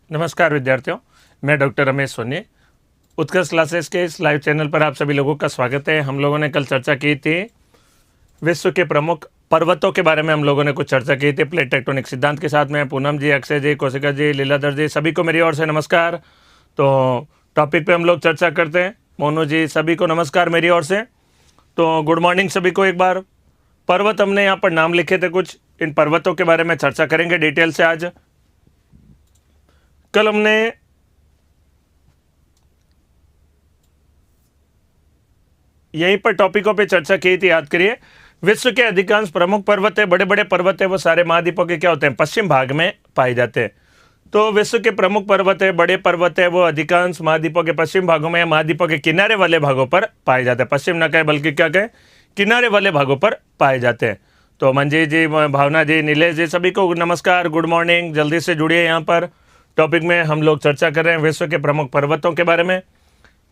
नमस्कार विद्यार्थियों, मैं डॉक्टर रमेश सोनी। उत्कर्ष क्लासेस के इस लाइव चैनल पर आप सभी लोगों का स्वागत है। हम लोगों ने कल चर्चा की थी विश्व के प्रमुख पर्वतों के बारे में। हम लोगों ने कुछ चर्चा की थी प्लेट टेक्टोनिक सिद्धांत के साथ में। पूनम जी, अक्षय जी, कौशिका जी, लीलाधर जी, सभी को मेरी ओर से नमस्कार। तो टॉपिक पे हम लोग चर्चा करते हैं। मोनू जी, सभी को नमस्कार मेरी ओर से। तो गुड मॉर्निंग सभी को। एक बार पर्वत हमने यहाँ पर नाम लिखे थे कुछ, इन पर्वतों के बारे में चर्चा करेंगे डिटेल से आज। कल हमने यहीं पर टॉपिकों पे चर्चा की थी, याद करिए। विश्व के अधिकांश प्रमुख पर्वत है, बड़े बड़े पर्वत है, वो सारे महाद्वीपों के क्या होते हैं, पश्चिम भाग में पाए जाते हैं। तो विश्व के प्रमुख पर्वत है, बड़े पर्वत है, वो अधिकांश महाद्वीपों के पश्चिम भागों में या महाद्वीपों के किनारे वाले भागों पर पाए जाते हैं। पश्चिम न कहे बल्कि क्या कहें, किनारे वाले भागों पर पाए जाते हैं। तो मंजीत जी, भावना जी, नीलेश जी, सभी को नमस्कार, गुड मॉर्निंग। जल्दी से जुड़िए। यहाँ पर टॉपिक में हम लोग चर्चा कर रहे हैं विश्व के प्रमुख पर्वतों के बारे में।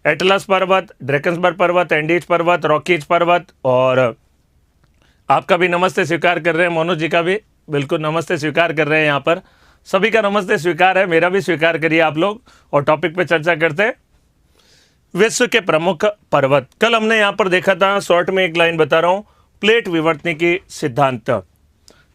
एटलस पर्वत, ड्रैकन्सबर्ग पर्वत, एंडीज पर्वत, रॉकीज पर्वत, और आपका भी नमस्ते स्वीकार कर रहे हैं। मोनू जी का भी बिल्कुल नमस्ते स्वीकार कर रहे हैं। यहाँ पर सभी का नमस्ते स्वीकार है, मेरा भी स्वीकार करिए आप लोग। और टॉपिक पे चर्चा करते हैं विश्व के प्रमुख पर्वत। कल हमने यहाँ पर देखा था, शॉर्ट में एक लाइन बता रहा हूँ, प्लेट विवर्तनिकी सिद्धांत।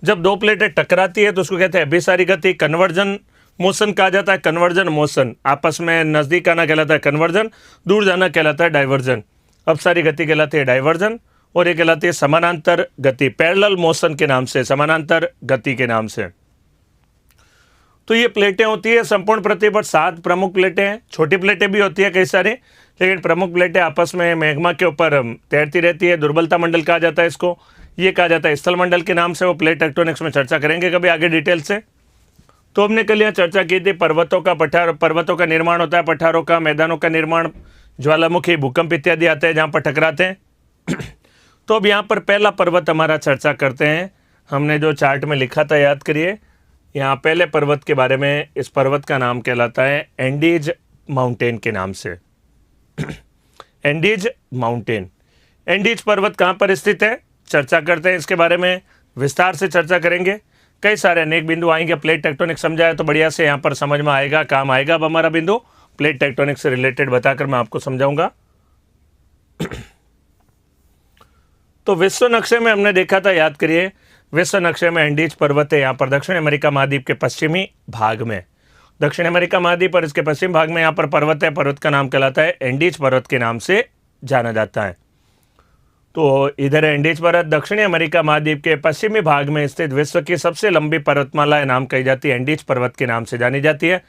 जब दो प्लेटें टकराती है तो उसको कहते हैं अभिसारी गति, कन्वर्जन मोशन कहा जाता है। कन्वर्जन मोशन, आपस में नजदीक आना कहलाता है कन्वर्जन, दूर जाना कहलाता है डाइवर्जन। अपसारी गति कहलाती है डाइवर्जन, और ये कहलाती है समानांतर गति, पैरेलल मोशन के नाम से, समानांतर गति के नाम से। तो ये प्लेटें होती है संपूर्ण पृथ्वी पर 7 प्रमुख प्लेटें हैं। छोटी प्लेटें भी होती है कई सारी, लेकिन प्रमुख प्लेटें आपस में मैग्मा के ऊपर तैरती रहती है। दुर्बलता मंडल कहा जाता है इसको, ये कहा जाता है स्थल मंडल के नाम से। वो प्लेट टेक्टोनिक्स में चर्चा करेंगे कभी आगे डिटेल से। तो हमने कल यहाँ चर्चा की थी पर्वतों का पठार, पर्वतों का निर्माण होता है, पठारों का, मैदानों का निर्माण, ज्वालामुखी, भूकंप इत्यादि आते हैं जहाँ पर टकराते हैं। तो अब यहाँ पर पहला पर्वत हमारा चर्चा करते हैं। हमने जो चार्ट में लिखा था याद करिए, यहाँ पहले पर्वत के बारे में। इस पर्वत का नाम कहलाता है एंडीज माउंटेन के नाम से। Andes mountain. एंडीज पर्वत कहाँ पर स्थित है, चर्चा करते हैं इसके बारे में, विस्तार से चर्चा करेंगे। कई सारे अनेक बिंदु आएंगे। प्लेट टेक्टोनिक समझाया तो बढ़िया से यहाँ पर समझ में आएगा, काम आएगा। अब हमारा बिंदु प्लेट टेक्टोनिक से रिलेटेड बताकर मैं आपको समझाऊंगा। तो विश्व नक्शे में हमने देखा था, याद करिए, विश्व नक्शे में एंडीज पर्वत है यहाँ पर दक्षिण अमेरिका महाद्वीप के पश्चिमी भाग में। दक्षिण अमेरिका महाद्वीप और इसके पश्चिम भाग में यहाँ पर पर्वत है। पर्वत का नाम कहलाता है एंडीज पर्वत के नाम से जाना जाता है। तो इधर एंडीज पर्वत दक्षिणी अमेरिका महाद्वीप के पश्चिमी भाग में स्थित विश्व की सबसे लंबी पर्वतमाला नाम कही जाती है, एंडीज पर्वत के नाम से जानी जाती है।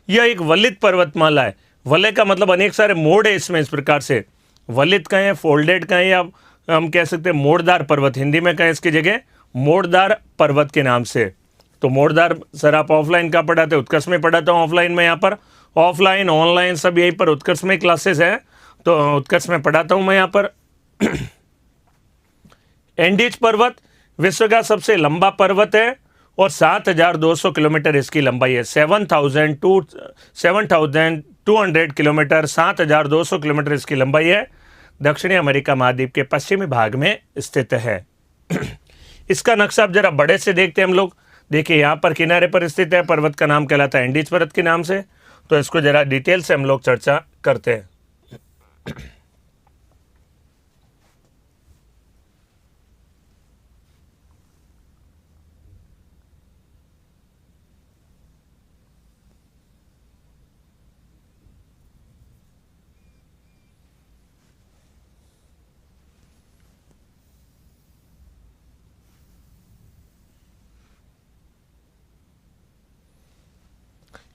यह एक वलित पर्वतमाला है। वलय का मतलब अनेक सारे मोड़ है इसमें, इस प्रकार से वलित कहें, फोल्डेड कहें, या हम कह सकते हैं मोड़दार पर्वत, हिंदी में कहें इसकी जगह मोड़दार पर्वत के नाम से। तो मोड़दार सर आप ऑफलाइन का पढ़ाते, उत्कर्ष में पढ़ाता हूँ ऑफलाइन में। यहाँ पर ऑफलाइन ऑनलाइन सब यहीं पर उत्कर्ष में क्लासेस है, तो उत्कर्ष में पढ़ाता हूँ मैं यहाँ पर। एंडीज पर्वत विश्व का सबसे लंबा पर्वत है और 7,200 किलोमीटर इसकी लंबाई है। 7,200 किलोमीटर, 7,200 किलोमीटर इसकी लंबाई है। दक्षिणी अमेरिका महाद्वीप के पश्चिमी भाग में स्थित है। इसका नक्शा अब जरा बड़े से देखते हैं हम लोग। देखिए यहाँ पर किनारे पर स्थित है, पर्वत का नाम कहलाता है एंडीज पर्वत के नाम से। तो इसको जरा डिटेल से हम लोग चर्चा करते हैं।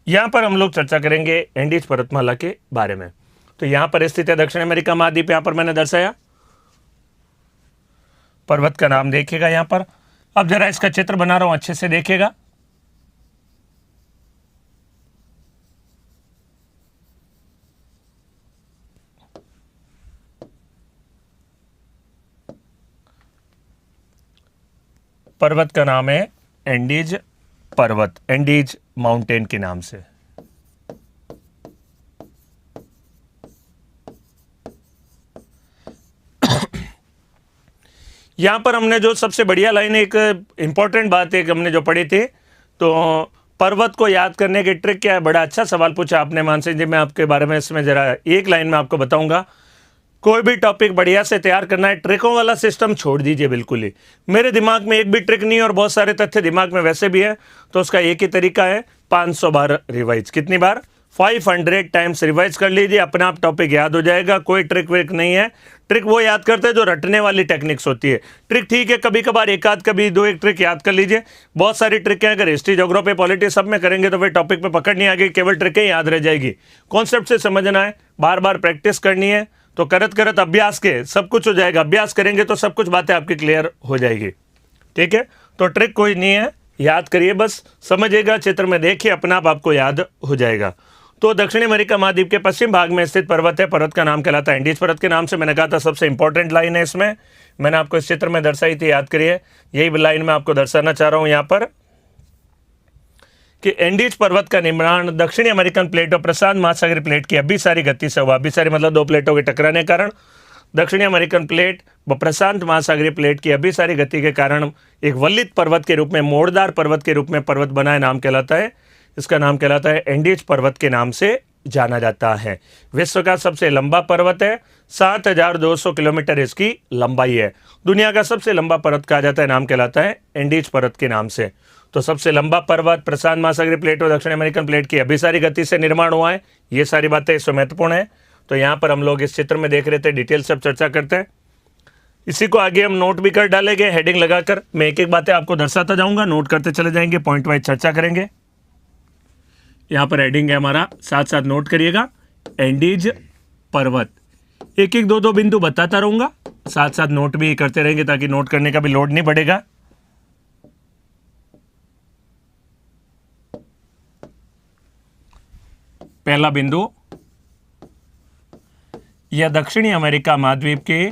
यहाँ पर हम लोग चर्चा करेंगे एंडीज पर्वतमाला के बारे में। तो यहाँ पर स्थित है दक्षिण अमेरिका महाद्वीप, यहाँ पर मैंने दर्शाया। पर्वत का नाम देखिएगा यहाँ पर। अब जरा इसका चित्र बना रहा हूँ, अच्छे से देखिएगा। पर्वत का नाम है एंडीज पर्वत, एंडीज माउंटेन के नाम से। यहाँ पर हमने जो सबसे बढ़िया लाइन, एक इंपॉर्टेंट बात एक हमने जो पढ़ी थी, तो पर्वत को याद करने की ट्रिक क्या है? बड़ा अच्छा सवाल पूछा आपने मानसिक जी। मैं आपके बारे में इसमें जरा एक लाइन में आपको बताऊंगा। कोई भी टॉपिक बढ़िया से तैयार करना है, ट्रिकों वाला सिस्टम छोड़ दीजिए बिल्कुल ही। मेरे दिमाग में एक भी ट्रिक नहीं है और बहुत सारे तथ्य दिमाग में वैसे भी है, तो उसका एक ही तरीका है, 500 बार रिवाइज। कितनी बार? 500 टाइम्स रिवाइज कर लीजिए, अपना आप टॉपिक याद हो जाएगा। कोई ट्रिक विक नहीं है। ट्रिक वो याद करते हैं जो रटने वाली टेक्निक्स होती है। ट्रिक ठीक है, कभी कभार एक आध कभी दो एक ट्रिक याद कर लीजिए। बहुत सारी ट्रिक है, अगर हिस्ट्री ज्योग्राफी पॉलिटी सब में करेंगे तो फिर टॉपिक पे पकड़ नहीं आएगी, केवल ट्रिकें याद रह जाएगी। कॉन्सेप्ट से समझना है, बार बार प्रैक्टिस करनी है, तो करत करत अभ्यास के सब कुछ हो जाएगा। अभ्यास करेंगे तो सब कुछ बातें आपकी क्लियर हो जाएगी। ठीक है, तो ट्रिक कोई नहीं है, याद करिए, बस समझिएगा, चित्र में देखिए, अपना आप आपको याद हो जाएगा। तो दक्षिणी अमेरिका महाद्वीप के पश्चिम भाग में स्थित पर्वत है। पर्वत का नाम कहलाता है एंडीज पर्वत के नाम से। मैंने कहा था सबसे इंपॉर्टेंट लाइन है इसमें, मैंने आपको इस चित्र में दर्शाई थी, याद करिए। यही लाइन मैं आपको दर्शाना चाह रहा हूं यहां पर कि एंडीज पर्वत का निर्माण दक्षिणी अमेरिकन प्लेट और प्रशांत महासागरीय प्लेट की अभिसारी गति से हुआ। अभिसारी मतलब दो प्लेटों के टकराने के कारण दक्षिणी अमेरिकन प्लेट व प्रशांत महासागरीय प्लेट की अभिसारी गति के कारण एक वल्लित पर्वत के रूप में, मोड़दार पर्वत के रूप में पर्वत बना है। नाम कहलाता है, इसका नाम कहलाता है एंडीज पर्वत के नाम से जाना जाता है। विश्व का सबसे लंबा पर्वत है, 7200 किलोमीटर इसकी लंबाई है। दुनिया का सबसे लंबा पर्वत कहा जाता है, नाम कहलाता है एंडीज पर्वत के नाम से। तो सबसे लंबा पर्वत, प्रशांत महासागरीय प्लेट और दक्षिण अमेरिकन प्लेट की अभिसारी गति से निर्माण हुआ है। ये सारी बातें इसमें महत्वपूर्ण है। तो यहाँ पर हम लोग इस चित्र में देख रहे थे, डिटेल सब चर्चा करते हैं। इसी को आगे हम नोट भी कर डालेंगे हेडिंग लगाकर। मैं एक एक बातें आपको दर्शाता जाऊंगा, नोट करते चले जाएंगे, पॉइंट वाइज चर्चा करेंगे। यहाँ पर हेडिंग है हमारा, साथ साथ नोट करिएगा, एंडीज पर्वत। एक एक दो दो बिंदु बताता रहूंगा, साथ साथ नोट भी करते रहेंगे ताकि नोट करने का भी लोड नहीं बढ़ेगा। पहला बिंदु, यह दक्षिणी अमेरिका महाद्वीप के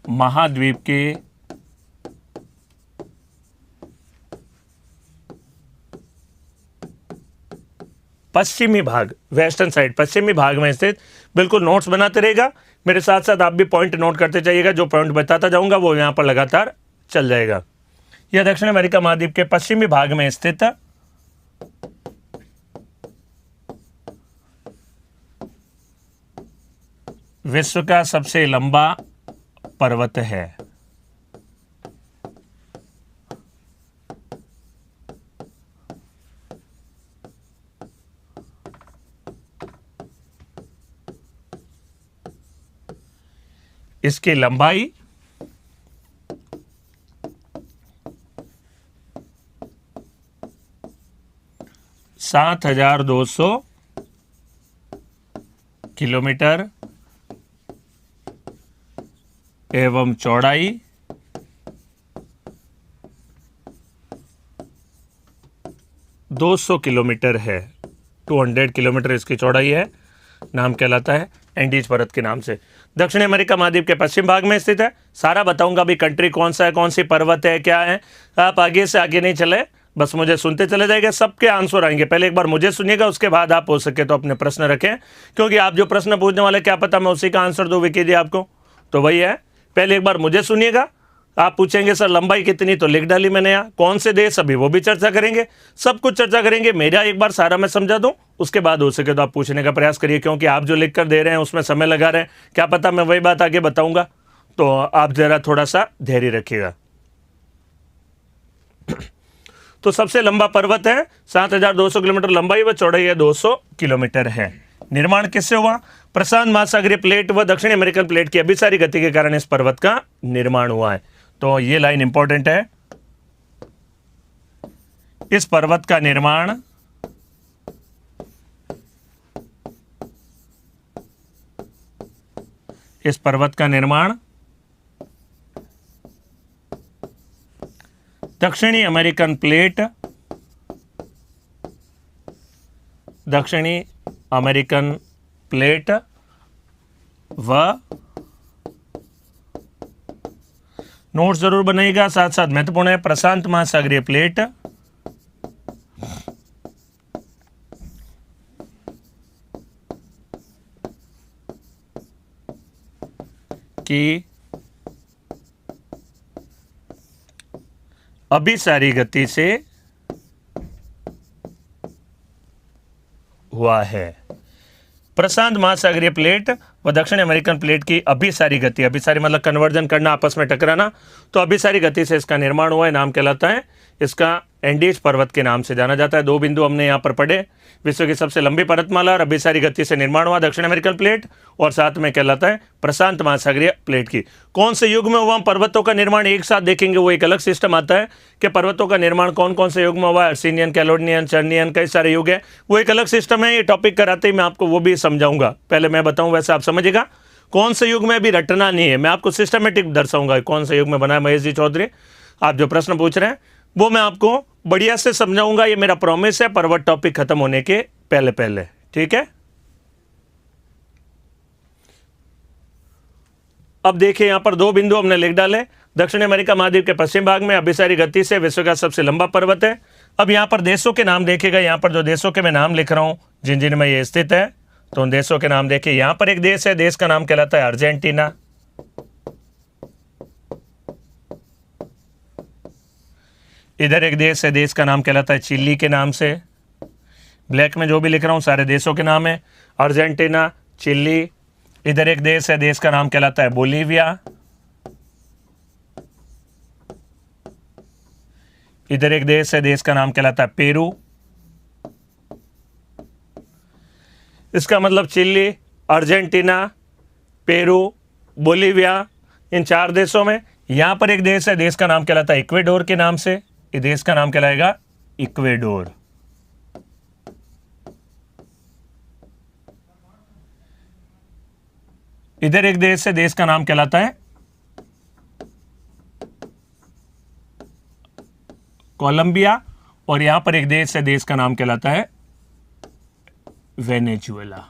महाद्वीप के पश्चिमी भाग, वेस्टर्न साइड, पश्चिमी भाग में स्थित। बिल्कुल नोट्स बनाते रहेगा मेरे साथ साथ, आप भी पॉइंट नोट करते जाइएगा। जो पॉइंट बताता जाऊंगा वो यहां पर लगातार चल जाएगा। यह दक्षिण अमेरिका महाद्वीप के पश्चिमी भाग में स्थित विश्व का सबसे लंबा पर्वत है। इसकी लंबाई 7200 किलोमीटर एवं चौड़ाई 200 किलोमीटर है। 200 किलोमीटर इसकी चौड़ाई है। नाम कहलाता है एंडीज पर्वत के नाम से। दक्षिण अमेरिका महाद्वीप के पश्चिम भाग में स्थित है। सारा बताऊंगा अभी, कंट्री कौन सा है, कौन सी पर्वत है, क्या है। आप आगे से आगे नहीं चले, बस मुझे सुनते चले जाएंगे, सबके आंसर आएंगे। पहले एक बार मुझे सुनिएगा, उसके बाद आप हो सके तो अपने प्रश्न रखें, क्योंकि आप जो प्रश्न पूछने वाले क्या पता मैं उसी का आंसर दूं विकी जी आपको। तो वही है, पहले एक बार मुझे सुनिएगा। आप पूछेंगे सर लंबाई कितनी, तो लिख डाली मैंने यहाँ। कौन से देश, अभी वो भी चर्चा करेंगे, सब कुछ चर्चा करेंगे। मेरा एक बार सारा मैं समझा दूं, उसके बाद हो सके तो आप पूछने का प्रयास करिए, क्योंकि आप जो लिख कर दे रहे हैं उसमें समय लगा रहे हैं, क्या पता मैं वही बात आगे बताऊंगा। तो आप जरा थोड़ा सा धैर्य रखिएगा। तो सबसे लंबा पर्वत है, 7200 किलोमीटर लंबाई व चौड़ाई है 200 किलोमीटर है। निर्माण किससे हुआ? प्रशांत महासागरीय प्लेट व दक्षिण अमेरिकन प्लेट की अभिसारी गति के कारण इस पर्वत का निर्माण हुआ है। तो ये लाइन इंपॉर्टेंट है। इस पर्वत का निर्माण दक्षिणी अमेरिकन प्लेट व नोट्स जरूर बनाइएगा, साथ साथ महत्वपूर्ण है, प्रशांत महासागरीय प्लेट की अभिसारी गति से हुआ है। प्रशांत महासागरीय प्लेट व दक्षिण अमेरिकन प्लेट की अभिसारी गति, अभिसारी मतलब कन्वर्जन करना, आपस में टकराना, तो अभिसारी गति से इसका निर्माण हुआ है। नाम कहलाता है इसका एंडीज पर्वत के नाम से जाना जाता है। 2 बिंदु हमने यहाँ पर पढ़े। विश्व की सबसे लंबी पर्वतमाला और अभिसारी गति से निर्माण हुआ दक्षिण अमेरिकन प्लेट, और साथ में कहलाता है प्रशांत महासागरीय प्लेट की। कौन से युग में हुआ पर्वतों का निर्माण एक साथ देखेंगे, वो एक अलग सिस्टम आता है कि पर्वतों का निर्माण कौन कौन से युग में हुआ, अर्सिनियन, कैलोडिनियन, चर्नियन, कई सारे युग है, वो एक अलग सिस्टम है। ये टॉपिक कराते ही मैं आपको वो भी समझाऊंगा, पहले मैं बताऊं वैसे आप समझिएगा। कौन से युग में भी रटना नहीं है, मैं आपको सिस्टमेटिक दर्शाऊंगा कौन से युग में बना है। महेश जी चौधरी, आप जो प्रश्न पूछ रहे हैं वो मैं आपको बढ़िया से समझाऊंगा, ये मेरा प्रॉमिस है, पर्वत टॉपिक खत्म होने के पहले पहले, ठीक है। अब देखिए यहां पर 2 बिंदु हमने लिख डाले। दक्षिण अमेरिका महाद्वीप के पश्चिम भाग में अभिसारी गति से विश्व का सबसे लंबा पर्वत है। अब यहां पर देशों के नाम देखिएगा, यहां पर जो देशों के मैं नाम लिख रहा हूं जिन जिन में ये स्थित है, तो उन देशों के नाम देखिए। यहां पर एक देश है, देश का नाम कहलाता है अर्जेंटीना। इधर एक देश है, देश का नाम कहलाता है चिली के नाम से। ब्लैक में जो भी लिख रहा हूं सारे देशों के नाम है, अर्जेंटीना, चिली। इधर एक देश है, देश का नाम कहलाता है बोलीविया। इधर एक देश है, देश का नाम कहलाता है पेरू। इसका मतलब चिली, अर्जेंटीना, पेरू, बोलीविया, इन 4 देशों में। यहां पर एक देश है, देश का नाम कहलाता है इक्वेडोर के नाम से। ये देश का नाम कहलाएगा इक्वेडोर। इधर एक देश है, देश का नाम कहलाता है कोलंबिया, और यहां पर एक देश है, देश का नाम कहलाता है वेनेजुएला।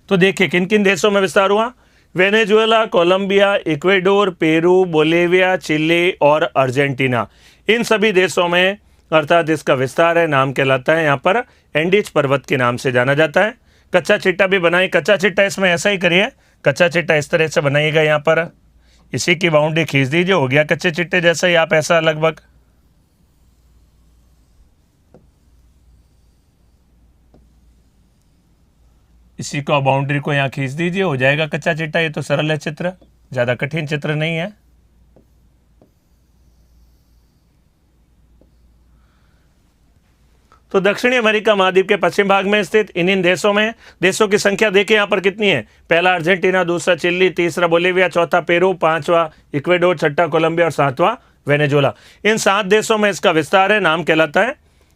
तो देखिए किन किन देशों में विस्तार हुआ, Venezuela, Colombia, Ecuador, Peru, Bolivia, Chile और अर्जेंटीना। इन सभी देशों में अर्थात इसका विस्तार है, नाम कहलाता है यहाँ पर एंडीज पर्वत के नाम से जाना जाता है। कच्चा चिट्टा भी बनाए, कच्चा चिट्टा इसमें ऐसा ही करिए, कच्चा चिट्टा इस तरह से बनाइएगा, यहाँ पर इसी की बाउंड्री खींच दीजिए, हो गया कच्चे चिट्टे जैसा ही, आप ऐसा लगभग। इसी को बाउंड्री को यहाँ खींच दीजिए, हो जाएगा कच्चा चिट्टा। ये तो सरल है चित्र, ज़्यादा कठिन चित्र नहीं है। तो दक्षिणी अमेरिका महाद्वीप के पश्चिम भाग में स्थित इन देशों में देशों की संख्या देखिए यहाँ पर कितनी है। पहला अर्जेंटीना, दूसरा चिली, तीसरा बोलीविया, चौथा पेरू, 5वां इक्वेडोर, 6ठा कोलंबिया और 7वां वेनेजुएला। इन 7 देशों में इसका विस्तार है, नाम कहलाता है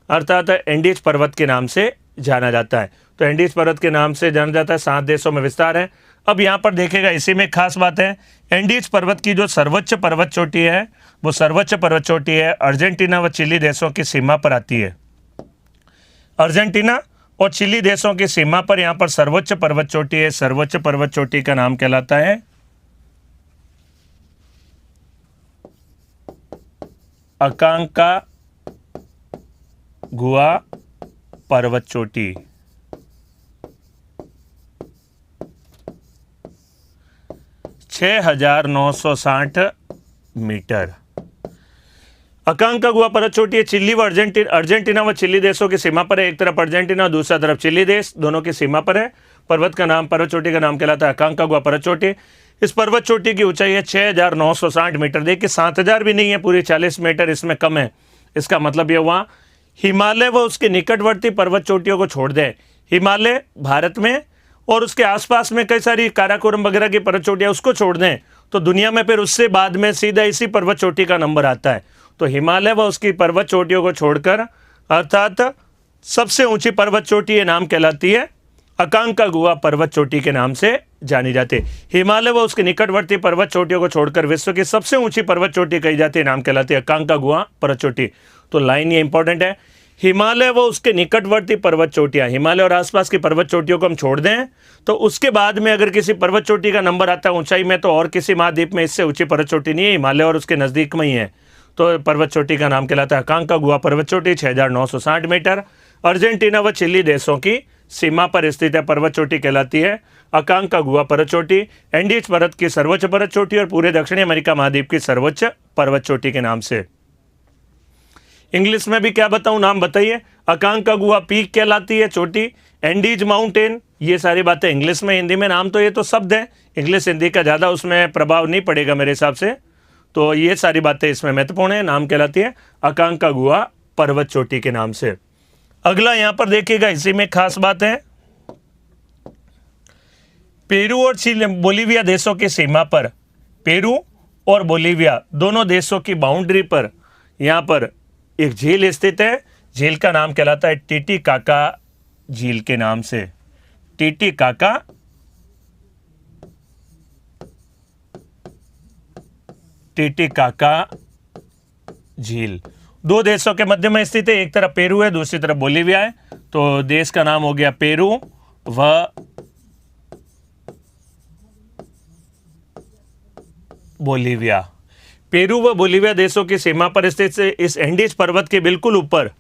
अर्थात एंडीज पर्वत के नाम से जाना जाता है। तो एंडीज पर्वत के नाम से जाना जाता है, 7 देशों में विस्तार है। अब यहाँ पर देखिएगा, इसी में खास बात है, एंडीज पर्वत की जो सर्वोच्च पर्वत चोटी है, वो सर्वोच्च पर्वत चोटी है अर्जेंटीना व चिली देशों की सीमा पर आती है। अर्जेंटीना और चिली देशों की सीमा पर यहाँ पर सर्वोच्च पर्वत चोटी है। सर्वोच्च पर्वत चोटी का नाम कहलाता है अकांकागुआ पर्वत चोटी। छः 6,960 मीटर। अकांकागुआ पर्वत चोटी है, चिली व अर्जेंटीना व चिली देशों की सीमा पर है। एक तरफ अर्जेंटीना, दूसरा तरफ चिली देश, दोनों की सीमा पर है। पर्वत का नाम, पर्वत चोटी का नाम कहलाता है अकांकागुआ पर्वत चोटी। इस पर्वत चोटी की ऊंचाई है 6,960 मीटर। देखिए 7,000 भी नहीं है, पूरी 40 मीटर इसमें कम है। इसका मतलब ये हुआ हिमालय व उसके निकटवर्ती पर्वत चोटियों को छोड़ दें, हिमालय भारत में और उसके आसपास में कई सारी काराकोरम वगैरह की पर्वत चोटियाँ उसको छोड़ दें, तो दुनिया में फिर उससे बाद में सीधा इसी पर्वत चोटी का नंबर आता है। तो हिमालय व उसकी पर्वत चोटियों को छोड़कर अर्थात सबसे ऊंची पर्वत चोटी ये नाम कहलाती है अकांकागुआ पर्वत चोटी के नाम से जानी जाती है। हिमालय व उसके निकटवर्ती पर्वत चोटियों को छोड़कर विश्व की सबसे ऊंची पर्वत चोटी कही जाती है, नाम कहलाती है अकांकागुआ पर्वत चोटी। तो लाइन ये इंपॉर्टेंट है, हिमालय व उसके निकटवर्ती पर्वत चोटियां, हिमालय और आसपास की पर्वत चोटियों को हम छोड़ दें तो उसके बाद में अगर किसी पर्वत चोटी का नंबर आता है ऊंचाई में, तो और किसी महाद्वीप में इससे ऊंची पर्वत चोटी नहीं है, हिमालय और उसके नज़दीक में ही है। तो पर्वत चोटी का नाम कहलाता है अकांकागुआ पर्वत चोटी, 6,960 मीटर। अर्जेंटीना व चिली देशों की सीमा पर स्थित है पर्वत चोटी कहलाती है अकांकागुआ पर्वत चोटी, एंडीज पर्वत की सर्वोच्च पर्वत चोटी और पूरे दक्षिणी अमेरिका महाद्वीप की सर्वोच्च पर्वत चोटी के नाम से। इंग्लिश में भी क्या बताऊं, नाम बताइए। अकांकागुआ पीक कहलाती है चोटी, एंडीज माउंटेन, ये सारी बातें इंग्लिश में, हिंदी में नाम तो ये तो शब्द है, इंग्लिश हिंदी का ज़्यादा उसमें प्रभाव नहीं पड़ेगा मेरे हिसाब से, तो ये सारी बातें इसमें महत्वपूर्ण है। नाम कहलाती है अकांकागुआ पर्वत चोटी के नाम से। अगला यहां पर देखिएगा, इसी में खास बात है, पेरू और चिली बोलीविया देशों की सीमा पर, पेरू और बोलीविया दोनों देशों की बाउंड्री पर यहां पर एक झील स्थित है। झील का नाम कहलाता है टीटीकाका झील के नाम से, टीटीकाका टीटीकाका झील। दो देशों के मध्य में स्थित है, एक तरफ पेरू है, दूसरी तरफ बोलीविया है, तो देश का नाम हो गया पेरू व बोलीविया। पेरू व बोलीविया देशों की सीमा पर स्थित से इस एंडीज पर्वत के बिल्कुल ऊपर,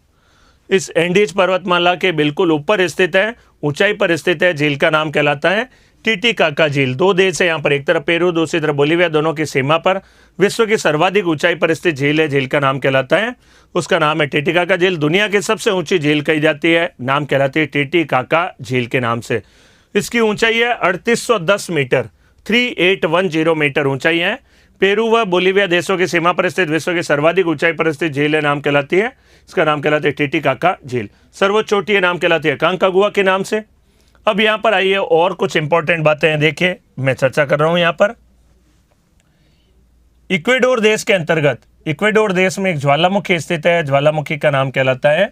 इस एंडीज पर्वतमाला के बिल्कुल ऊपर स्थित है, ऊंचाई पर स्थित है। झील का नाम कहलाता है टीटीकाका झील। दो देश है यहाँ पर, एक तरफ पेरू, दूसरी तरफ बोलीविया, दोनों की सीमा पर विश्व की सर्वाधिक ऊंचाई पर स्थित झील है। झील का नाम कहलाता है, उसका नाम है टीटीकाका झील। दुनिया की सबसे ऊंची झील कही जाती है, नाम कहलाती है टीटीकाका झील के नाम से। इसकी ऊंचाई है 3810 मीटर, 3810 मीटर ऊंचाई है। पेरू व बोलीविया देशों की सीमा पर स्थित विश्व की सर्वाधिक ऊंचाई पर स्थित झील है, नाम कहलाती है, इसका नाम कहलाती है टीटीकाका झील। सर्वोच्च चोटी है, नाम कहलाती है अकांकागुआ के नाम से। अब यहां पर आइए, और कुछ इंपॉर्टेंट बातें हैं, देखिए मैं चर्चा कर रहा हूं यहां पर। इक्वेडोर देश के अंतर्गत, इक्वेडोर देश में एक ज्वालामुखी स्थित है, ज्वालामुखी का नाम कहलाता है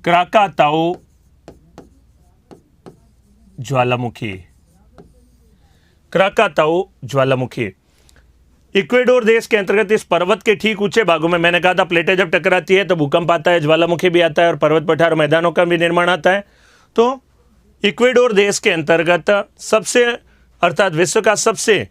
क्राकाताओ ज्वालामुखी, क्राकाताओ ज्वालामुखी। इक्वेडोर देश के अंतर्गत इस पर्वत के ठीक ऊंचे भागों में, मैंने कहा था प्लेटें जब टकराती है तो भूकंप आता है, ज्वालामुखी भी आता है और पर्वत पठार मैदानों का भी निर्माण आता है। तो इक्वेडोर देश के अंतर्गत सबसे, अर्थात विश्व का सबसे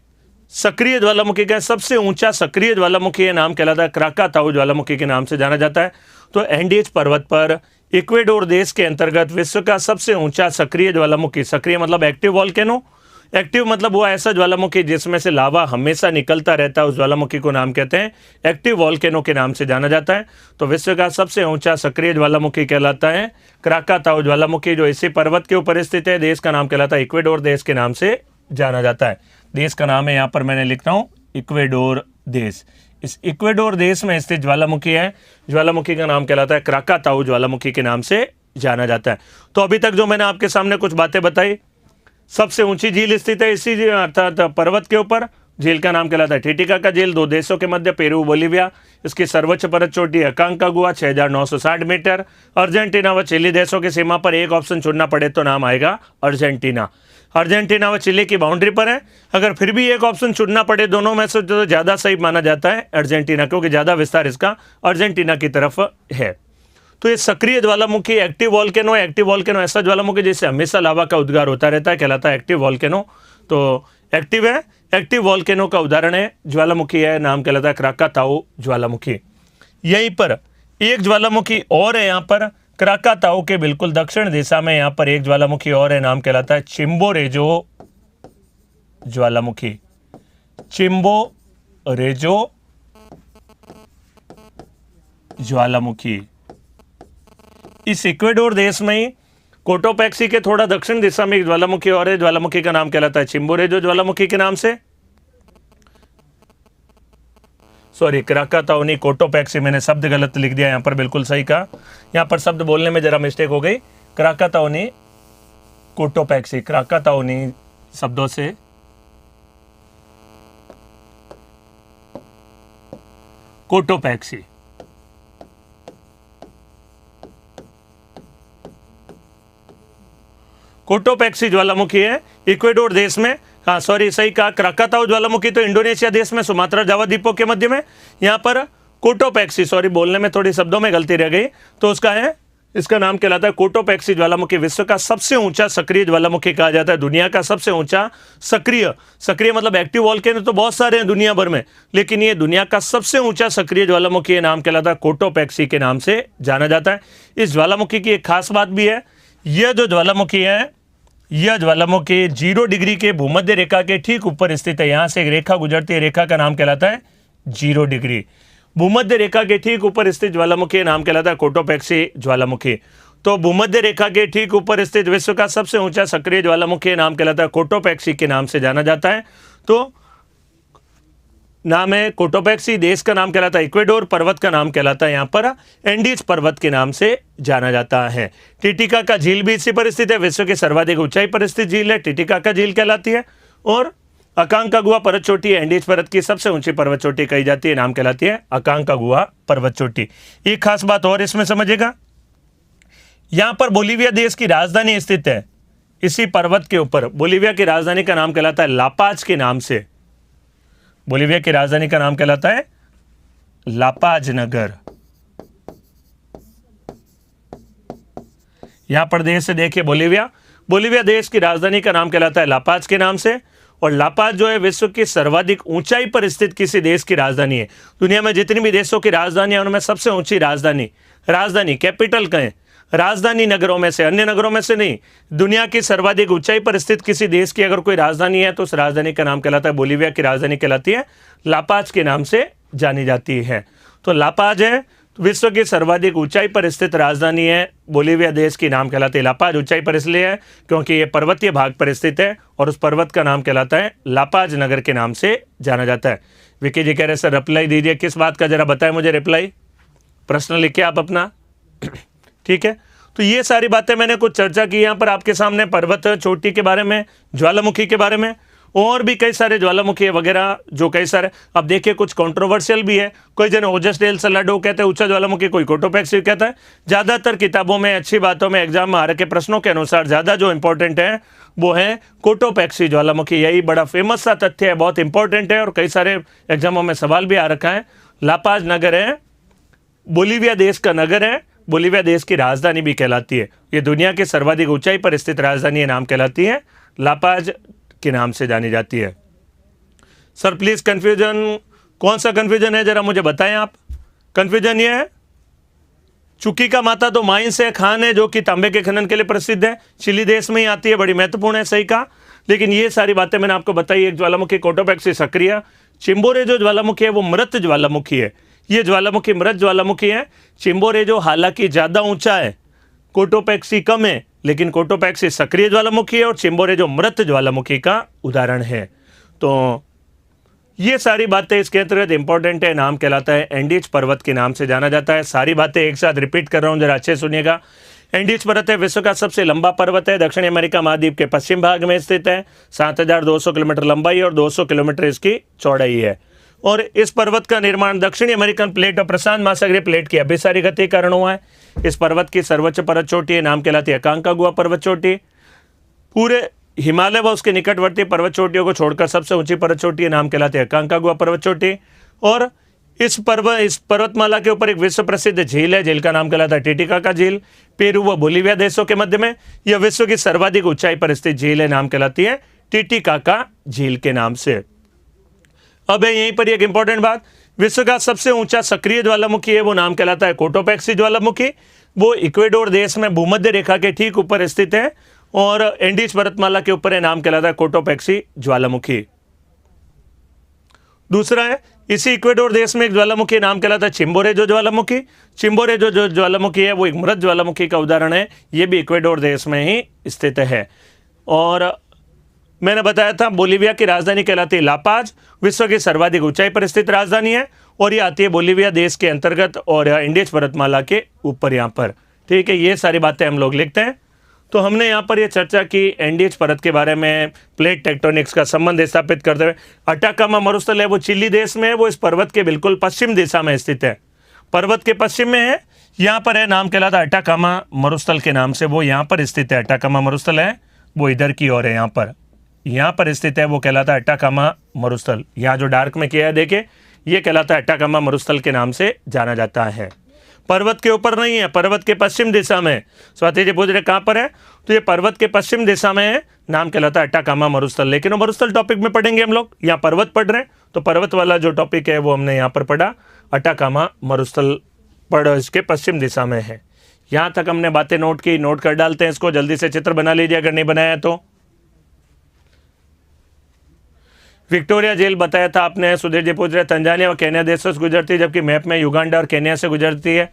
सक्रिय ज्वालामुखी का सबसे ऊंचा सक्रिय ज्वालामुखी है, नाम कहलाता है क्राकाताओ ज्वालामुखी के नाम से जाना जाता है। तो एंडीज पर्वत पर इक्वेडोर देश के अंतर्गत विश्व का सबसे ऊंचा सक्रिय ज्वालामुखी, सक्रिय मतलब एक्टिव वॉल्केनो, एक्टिव मतलब वो ऐसा ज्वालामुखी जिसमें से लावा हमेशा निकलता रहता है, उस ज्वालामुखी को नाम कहते हैं एक्टिव वॉल्केनो के नाम से जाना जाता है। तो विश्व का सबसे ऊंचा सक्रिय ज्वालामुखी कहलाता है क्राकाताओ ज्वालामुखी, जो इसी पर्वत के ऊपर स्थित है। देश का नाम कहलाता है इक्वेडोर देश के नाम से जाना जाता है। देश का नाम है, यहाँ पर मैंने लिखता हूँ इक्वेडोर देश। इस इक्वेडोर देश में स्थित ज्वालामुखी है, ज्वालामुखी का नाम कहलाता है क्राकाताओ ज्वालामुखी के नाम से जाना जाता है। तो अभी तक जो मैंने आपके सामने कुछ बातें बताई, सबसे ऊंची झील स्थित है इसी अर्थात पर्वत के ऊपर, झील का नाम कहलाता है टीटीकाका झील। दो देशों के मध्य, पेरू बोलीविया, इसकी सर्वोच्च पर्वत चोटी अकांकागुआ 6960 मीटर। अर्जेंटीना व चिली देशों की सीमा पर एक ऑप्शन चुनना पड़े तो नाम आएगा अर्जेंटीना। अर्जेंटीना व चिली की बाउंड्री पर है, अगर फिर भी एक ऑप्शन चुनना पड़े दोनों में से तो ज़्यादा सही माना जाता है अर्जेंटीना, क्योंकि ज़्यादा विस्तार इसका अर्जेंटीना की तरफ है। तो ये सक्रिय ज्वालामुखी एक्टिव वॉल्केनो, एक्टिव वॉल्केनो ऐसा ज्वालामुखी जिससे हमेशा लावा का उद्गार होता रहता है, कहलाता है एक्टिव वॉल्केनो। तो एक्टिव है, एक्टिव वॉल्केनो का उदाहरण है ज्वालामुखी है, नाम कहलाता है क्राकाताओ ज्वालामुखी। यहीं पर एक ज्वालामुखी और है, यहाँ पर क्राकाताओ के बिल्कुल दक्षिण दिशा में यहाँ पर एक ज्वालामुखी और है, नाम कहलाता है चिम्बोरेजो ज्वालामुखी, चिम्बोरेजो ज्वालामुखी। इस इक्वेडोर देश में ही कोटोपैक्सी के थोड़ा दक्षिण दिशा में एक ज्वालामुखी और है, ज्वालामुखी का नाम कहलाता है चिम्बोरेजो ज्वालामुखी के नाम से। सॉरी, क्राकाताओ नहीं, कोटोपैक्सी, मैंने शब्द गलत लिख दिया यहाँ पर, बिल्कुल सही कहा, यहाँ पर शब्द बोलने में जरा मिस्टेक हो गई। क्राकाताओ नहीं, कोटोपैक्सी, क्राकाताओ नहीं शब्दों से कोटोपैक्सी। कोटोपैक्सी ज्वालामुखी है इक्वेडोर देश में, हाँ सॉरी सही कहा, क्राकाताओ ज्वालामुखी तो इंडोनेशिया देश में सुमात्रा जावा द्वीपों के मध्य में। यहाँ पर कोटोपैक्सी, सॉरी बोलने में थोड़ी शब्दों में गलती रह गई, तो उसका है इसका नाम कहलाता है कोटोपैक्सी ज्वालामुखी। विश्व का सबसे ऊंचा सक्रिय ज्वालामुखी कहा जाता है, दुनिया का सबसे ऊंचा सक्रिय मतलब एक्टिव वोल्केनो तो बहुत सारे हैं दुनिया भर में, लेकिन ये दुनिया का सबसे ऊंचा सक्रिय ज्वालामुखी है, नाम कहलाता है कोटोपैक्सी के नाम से जाना जाता है। इस ज्वालामुखी की एक खास बात भी है, यह जो ज्वालामुखी है, यह ज्वालामुखी 0 डिग्री के भूमध्य रेखा के ठीक ऊपर स्थित है। यहां से एक रेखा गुजरती है, रेखा का नाम कहलाता है 0 डिग्री। भूमध्य रेखा के ठीक ऊपर स्थित ज्वालामुखी नाम कहलाता है कोटोपैक्सी ज्वालामुखी। तो भूमध्य रेखा के ठीक ऊपर स्थित विश्व का सबसे ऊंचा सक्रिय ज्वालामुखी नाम कहलाता है कोटोपैक्सी के नाम से जाना जाता है। तो नाम है कोटोपैक्सी, देश का नाम कहलाता है इक्वेडोर, पर्वत का नाम कहलाता है यहाँ पर एंडीज पर्वत के नाम से जाना जाता है। टिटिकाका झील भी इसी पर स्थित है, विश्व की सर्वाधिक ऊंचाई पर स्थित झील है, टिटिकाका झील कहलाती है। और अकांकागुआ पर्वत चोटी एंडीज पर्वत की सबसे ऊंची पर्वत चोटी कही जाती है, नाम कहलाती है अकांकागुआ पर्वत चोटी। एक खास बात और इसमें समझिएगा, यहां पर बोलीविया देश की राजधानी स्थित है, इसी पर्वत के ऊपर। बोलीविया की राजधानी का नाम कहलाता है लापाज के नाम से। बोलीविया की राजधानी का नाम कहलाता है लापाज नगर। यहां पर देश से देखिए बोलीविया देश की राजधानी का नाम कहलाता है लापाज के नाम से। और लापाज जो है विश्व की सर्वाधिक ऊंचाई पर स्थित किसी देश की राजधानी है। दुनिया में जितनी भी देशों की राजधानी है उनमें सबसे ऊंची राजधानी कैपिटल कहें, राजधानी नगरों में से, अन्य नगरों में से नहीं, दुनिया की सर्वाधिक ऊंचाई पर स्थित किसी देश की अगर कोई राजधानी है तो उस राजधानी का नाम कहलाता है, बोलीविया की राजधानी कहलाती है लापाज के नाम से जानी जाती है। तो लापाज है विश्व की सर्वाधिक ऊंचाई पर स्थित राजधानी है, बोलीविया देश की नाम कहलाती है लापाज। ऊंचाई पर इसलिए है क्योंकि ये पर्वतीय भाग पर स्थित है और उस पर्वत का नाम कहलाता है लापाज नगर के नाम से जाना जाता है। विकी जी कह रहे सर रिप्लाई दीजिए, किस बात का जरा बताएं मुझे रिप्लाई, प्रश्न लिखिए आप अपना। ठीक है, तो ये सारी बातें मैंने कुछ चर्चा की यहाँ पर आपके सामने, पर्वत चोटी के बारे में, ज्वालामुखी के बारे में, और भी कई सारे ज्वालामुखी वगैरह जो कई सारे। अब देखिए कुछ कंट्रोवर्शियल भी है, कोई जन ओजस डेल सलाडो कहते हैं ऊंचा ज्वालामुखी, कोई कोटोपैक्सी कहता है। ज़्यादातर किताबों में, अच्छी बातों में, एग्जाम में आ रखे प्रश्नों के अनुसार ज़्यादा जो इंपॉर्टेंट है वो है कोटोपैक्सी ज्वालामुखी। यही बड़ा फेमस सा तथ्य है, बहुत इंपॉर्टेंट है और कई सारे एग्जामों में सवाल भी आ रखा है। लापाज नगर है, बोलीविया देश का नगर है, बोलीविया देश की राजधानी भी कहलाती है। ये दुनिया की सर्वाधिक ऊंचाई पर स्थित राजधानी नाम कहलाती है लापाज के नाम से जानी जाती है। सर प्लीज कंफ्यूजन, कौन सा कंफ्यूजन है जरा मुझे बताएं आप। कंफ्यूजन ये है, चुकी का माता तो माइंस है, खान है जो कि तांबे के खनन के लिए प्रसिद्ध है, चिली देश में ही आती है, बड़ी महत्वपूर्ण है, सही कहा। लेकिन ये सारी बातें मैंने आपको बताई। एक ज्वालामुखी कोटोपैक्सी सक्रिय, चिंबोरे जो ज्वालामुखी है वो मृत ज्वालामुखी है। ये ज्वालामुखी मृत ज्वालामुखी है। चिंबोरे जो हालांकि ज्यादा ऊंचा है, कोटोपैक्सी कम है, लेकिन कोटोपैक्सी सक्रिय ज्वालामुखी है और चिंबोरे जो मृत ज्वालामुखी का उदाहरण है। तो ये सारी बातें इसके अंतर्गत इंपॉर्टेंट है, नाम कहलाता है एंडीज पर्वत के नाम से जाना जाता है। सारी बातें एक साथ रिपीट कर रहा हूं, जरा अच्छे सुनिएगा। एंडीज पर्वत है विश्व का सबसे लंबा पर्वत है, दक्षिण अमेरिका महाद्वीप के पश्चिम भाग में स्थित है। 7200 किलोमीटर लंबाई और 200 किलोमीटर इसकी चौड़ाई है। और इस पर्वत का निर्माण दक्षिणी अमेरिकन प्लेट और प्रशांत महासागरीय प्लेट की अभिसारी गति के कारण हुआ है। इस पर्वत की सर्वोच्च पर्वत चोटी है, नाम कहलाती है अकांकागुआ पर्वत चोटी। पूरे हिमालय व उसके निकटवर्ती पर्वत चोटियों को छोड़कर सबसे ऊंची पर्वत चोटी है, नाम कहलाती है अकांकागुआ पर्वत चोटी। और इस पर्वतमाला के ऊपर एक विश्व प्रसिद्ध झील है, झील का नाम कहलाता है टिटिकाका झील। पेरू व बोलीविया देशों के मध्य में यह विश्व की सर्वाधिक ऊंचाई पर स्थित झील है, नाम कहलाती है टिटिकाका झील के नाम से। अब है यहीं पर एक इंपॉर्टेंट बात, विश्व का सबसे ऊंचा सक्रिय ज्वालामुखी है वो नाम कहलाता है कोटोपैक्सी ज्वालामुखी। वो इक्वेडोर देश में भूमध्य रेखा के ठीक ऊपर स्थित है और एंडीज पर्वतमाला के ऊपर है, नाम कहलाता है कोटोपैक्सी ज्वालामुखी। दूसरा है, इसी इक्वेडोर देश में एक ज्वालामुखी नाम कहलाता है चिंबोरे जो ज्वालामुखी। चिंबोरे जो ज्वालामुखी है वो एक मृत ज्वालामुखी का उदाहरण है, ये भी इक्वेडोर देश में ही स्थित है। और मैंने बताया था बोलीविया की राजधानी कहलाती है लापाज, विश्व की सर्वाधिक ऊंचाई पर स्थित राजधानी है और ये आती है बोलीविया देश के अंतर्गत और एंडीज पर्वतमाला के ऊपर यहाँ पर। ठीक है, ये सारी बातें हम लोग लिखते हैं। तो हमने यहाँ पर ये चर्चा की एंडीज पर्वत के बारे में, प्लेट टेक्टोनिक्स का संबंध स्थापित करते हुए। अटाकामा मरुस्थल है वो चिली देश में है, वो इस पर्वत के बिल्कुल पश्चिम दिशा में स्थित है, पर्वत के पश्चिम में है, यहाँ पर है, नाम कहलाता है अटाकामा मरुस्थल के नाम से वो यहाँ पर स्थित है। अटाकामा मरुस्थल है वो इधर की ओर है, यहाँ पर स्थित है, वो कहलाता है अटाकामा मरुस्थल। यहाँ जो डार्क में किया है देखिए, ये कहलाता है अटाकामा मरुस्थल के नाम से जाना जाता है। पर्वत के ऊपर नहीं है, पर्वत के पश्चिम दिशा में है। स्वाति जी पूछ रहे कहाँ पर है, तो ये पर्वत के पश्चिम दिशा में है, नाम कहलाता है अटाकामा मरुस्थल। लेकिन वो मरुस्थल टॉपिक में पढ़ेंगे हम लोग, यहाँ पर्वत पढ़ रहे हैं तो पर्वत वाला जो टॉपिक है वो हमने यहाँ पर पढ़ा, अटाकामा मरुस्थल पढ़ इसके पश्चिम दिशा में है। यहाँ तक हमने बातें नोट की, नोट कर डालते हैं इसको, जल्दी से चित्र बना लीजिए अगर नहीं बनाया तो। विक्टोरिया झील बताया था आपने, सुधीर जी पूछ रहे तंजानिया और केन्या देशों से गुजरती है, जबकि मैप में युगांडा और केन्या से गुजरती है।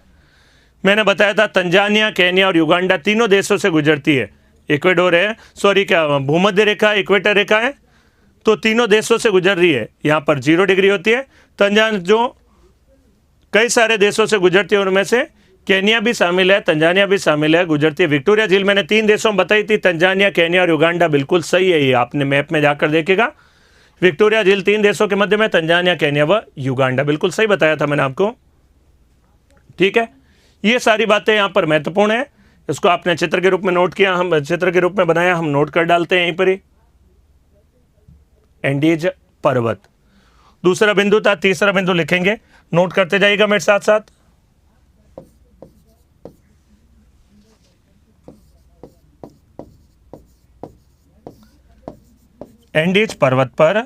मैंने बताया था तंजानिया, केन्या और युगांडा तीनों देशों से गुजरती है। इक्वेडोर है, सॉरी क्या भूमध्य रेखा, इक्वेटर रेखा है, तो तीनों देशों से गुजर रही है। यहाँ पर 0 डिग्री होती है। तंजानिया जो कई सारे देशों से गुजरती है, उनमें से केन्या भी शामिल है, तंजानिया भी शामिल है, गुजरती है। विक्टोरिया झील मैंने 3 देशों में बताई थी, तंजानिया, केन्या और युगांडा, बिल्कुल सही है ये, आपने मैप में जाकर देखेगा। विक्टोरिया झील 3 देशों के मध्य में, तंजानिया, केन्या व युगांडा, बिल्कुल सही बताया था मैंने आपको। ठीक है, ये सारी बातें यहाँ पर महत्वपूर्ण है। इसको आपने चित्र के रूप में नोट किया, हम चित्र के रूप में बनाया, हम नोट कर डालते हैं यहीं पर ही। एंडीज पर्वत दूसरा बिंदु था, तीसरा बिंदु लिखेंगे, नोट करते जाइएगा मेरे साथ साथ। एंडीज पर्वत पर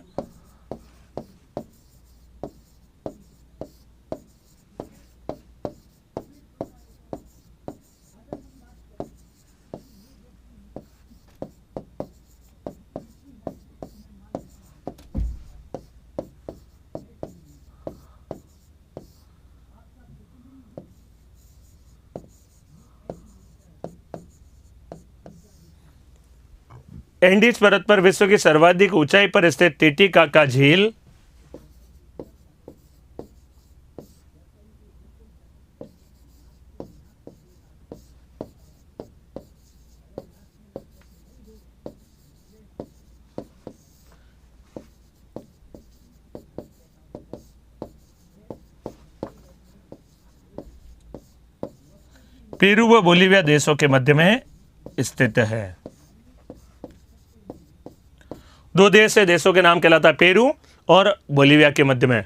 एंडीज पर्वत पर विश्व की सर्वाधिक ऊंचाई पर स्थित टिटिकाका झील पेरू व बोलिविया देशों के मध्य में स्थित है। 2 देश है, देशों के नाम कहलाता है पेरू और बोलिविया के मध्य में।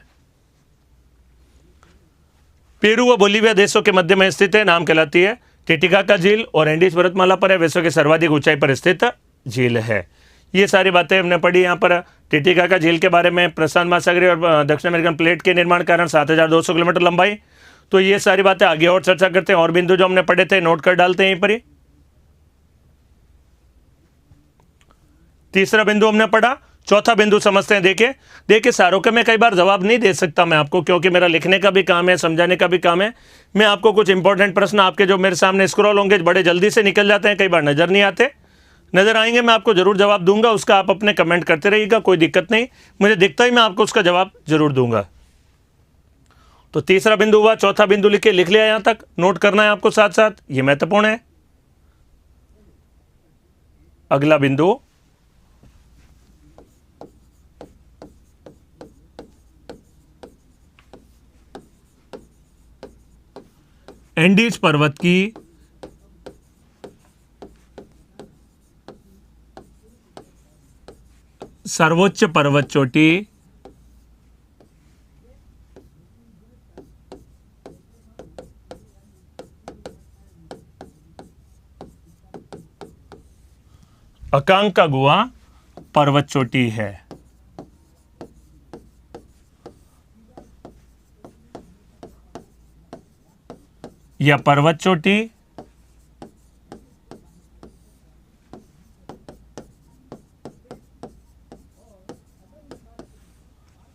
पेरू व बोलिविया देशों के मध्य में स्थित है, नाम कहलाती है टिटिकाका झील, और एंडीज पर्वतमाला पर है, विश्व की सर्वाधिक ऊंचाई पर स्थित झील है। ये सारी बातें हमने पढ़ी यहाँ पर। टिटिकाका झील के बारे में, प्रशांत महासागरीय और दक्षिण अमेरिकन प्लेट के निर्माण के कारण 7200 किलोमीटर लंबाई। तो ये सारी बातें आगे और चर्चा करते हैं, और बिंदु जो हमने पढ़े थे नोट कर डालते हैं यहीं पर ही। तीसरा बिंदु हमने पढ़ा, चौथा बिंदु समझते हैं। देखिए सारों के मैं कई बार जवाब नहीं दे सकता मैं आपको, क्योंकि मेरा लिखने का भी काम है, समझाने का भी काम है। मैं आपको कुछ इंपॉर्टेंट प्रश्न आपके जो मेरे सामने स्क्रॉल होंगे बड़े जल्दी से निकल जाते हैं, कई बार नजर नहीं आते, नजर आएंगे मैं आपको जरूर जवाब दूंगा, उसका आप अपने कमेंट करते रहिएगा, कोई दिक्कत नहीं, मुझे दिखता ही मैं आपको उसका जवाब जरूर दूंगा। तो तीसरा बिंदु हुआ, चौथा बिंदु लिख लिया, यहां तक नोट करना है आपको साथ साथ, ये महत्वपूर्ण है। अगला बिंदु एंडीज पर्वत की सर्वोच्च पर्वत चोटी अकांकागुआ पर्वत चोटी है। यह पर्वत चोटी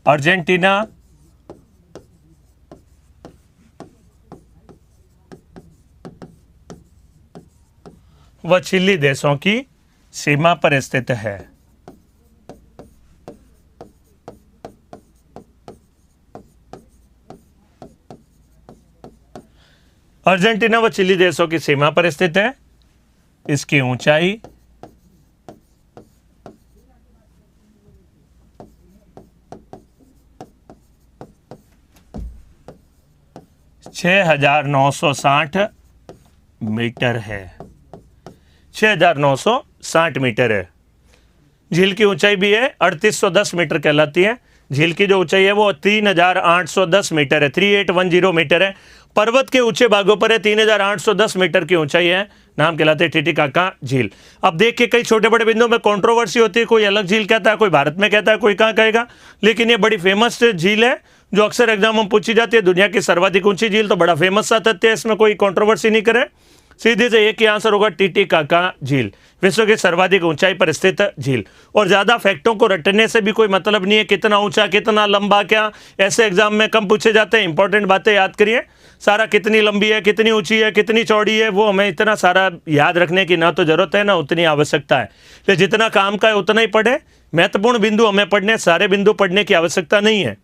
अर्जेंटीना व चिली देशों की सीमा पर स्थित है। अर्जेंटीना व चिली देशों की सीमा पर स्थित है। इसकी ऊंचाई 6,960 मीटर है। 6,960 मीटर है। झील की ऊंचाई भी है 3810 मीटर कहलाती है। झील की जो ऊंचाई है वो 3,810 मीटर है, 3810 मीटर है। पर्वत के ऊंचे भागों पर है, 3810 मीटर की ऊंचाई है, नाम कहलाते हैं टिटिकाका झील। अब देखिए कई छोटे बड़े बिंदुओं में कंट्रोवर्सी होती है, कोई अलग झील कहता है, कोई भारत में कहता है, कोई कहाँ कहेगा, लेकिन ये बड़ी फेमस झील है जो अक्सर एग्जाम में पूछी जाती है। दुनिया की सर्वाधिक ऊंची झील, तो बड़ा फेमस सा तथ्य है, इसमें कोई कंट्रोवर्सी नहीं करे। सीधे से एक ही आंसर होगा, टिटिकाका झील विश्व की सर्वाधिक ऊंचाई पर स्थित झील। और ज्यादा फैक्टों को रटने से भी कोई मतलब नहीं है, कितना ऊंचा कितना लंबा क्या, ऐसे एग्जाम में कम पूछे जाते हैं। इंपॉर्टेंट बातें याद करिए, सारा कितनी लंबी है, कितनी ऊंची है, कितनी चौड़ी है, वो हमें इतना सारा याद रखने की ना तो जरूरत है ना उतनी आवश्यकता है। तो जितना काम का है उतना ही पढ़े, महत्वपूर्ण बिंदु हमें पढ़ने, सारे बिंदु पढ़ने की आवश्यकता नहीं है।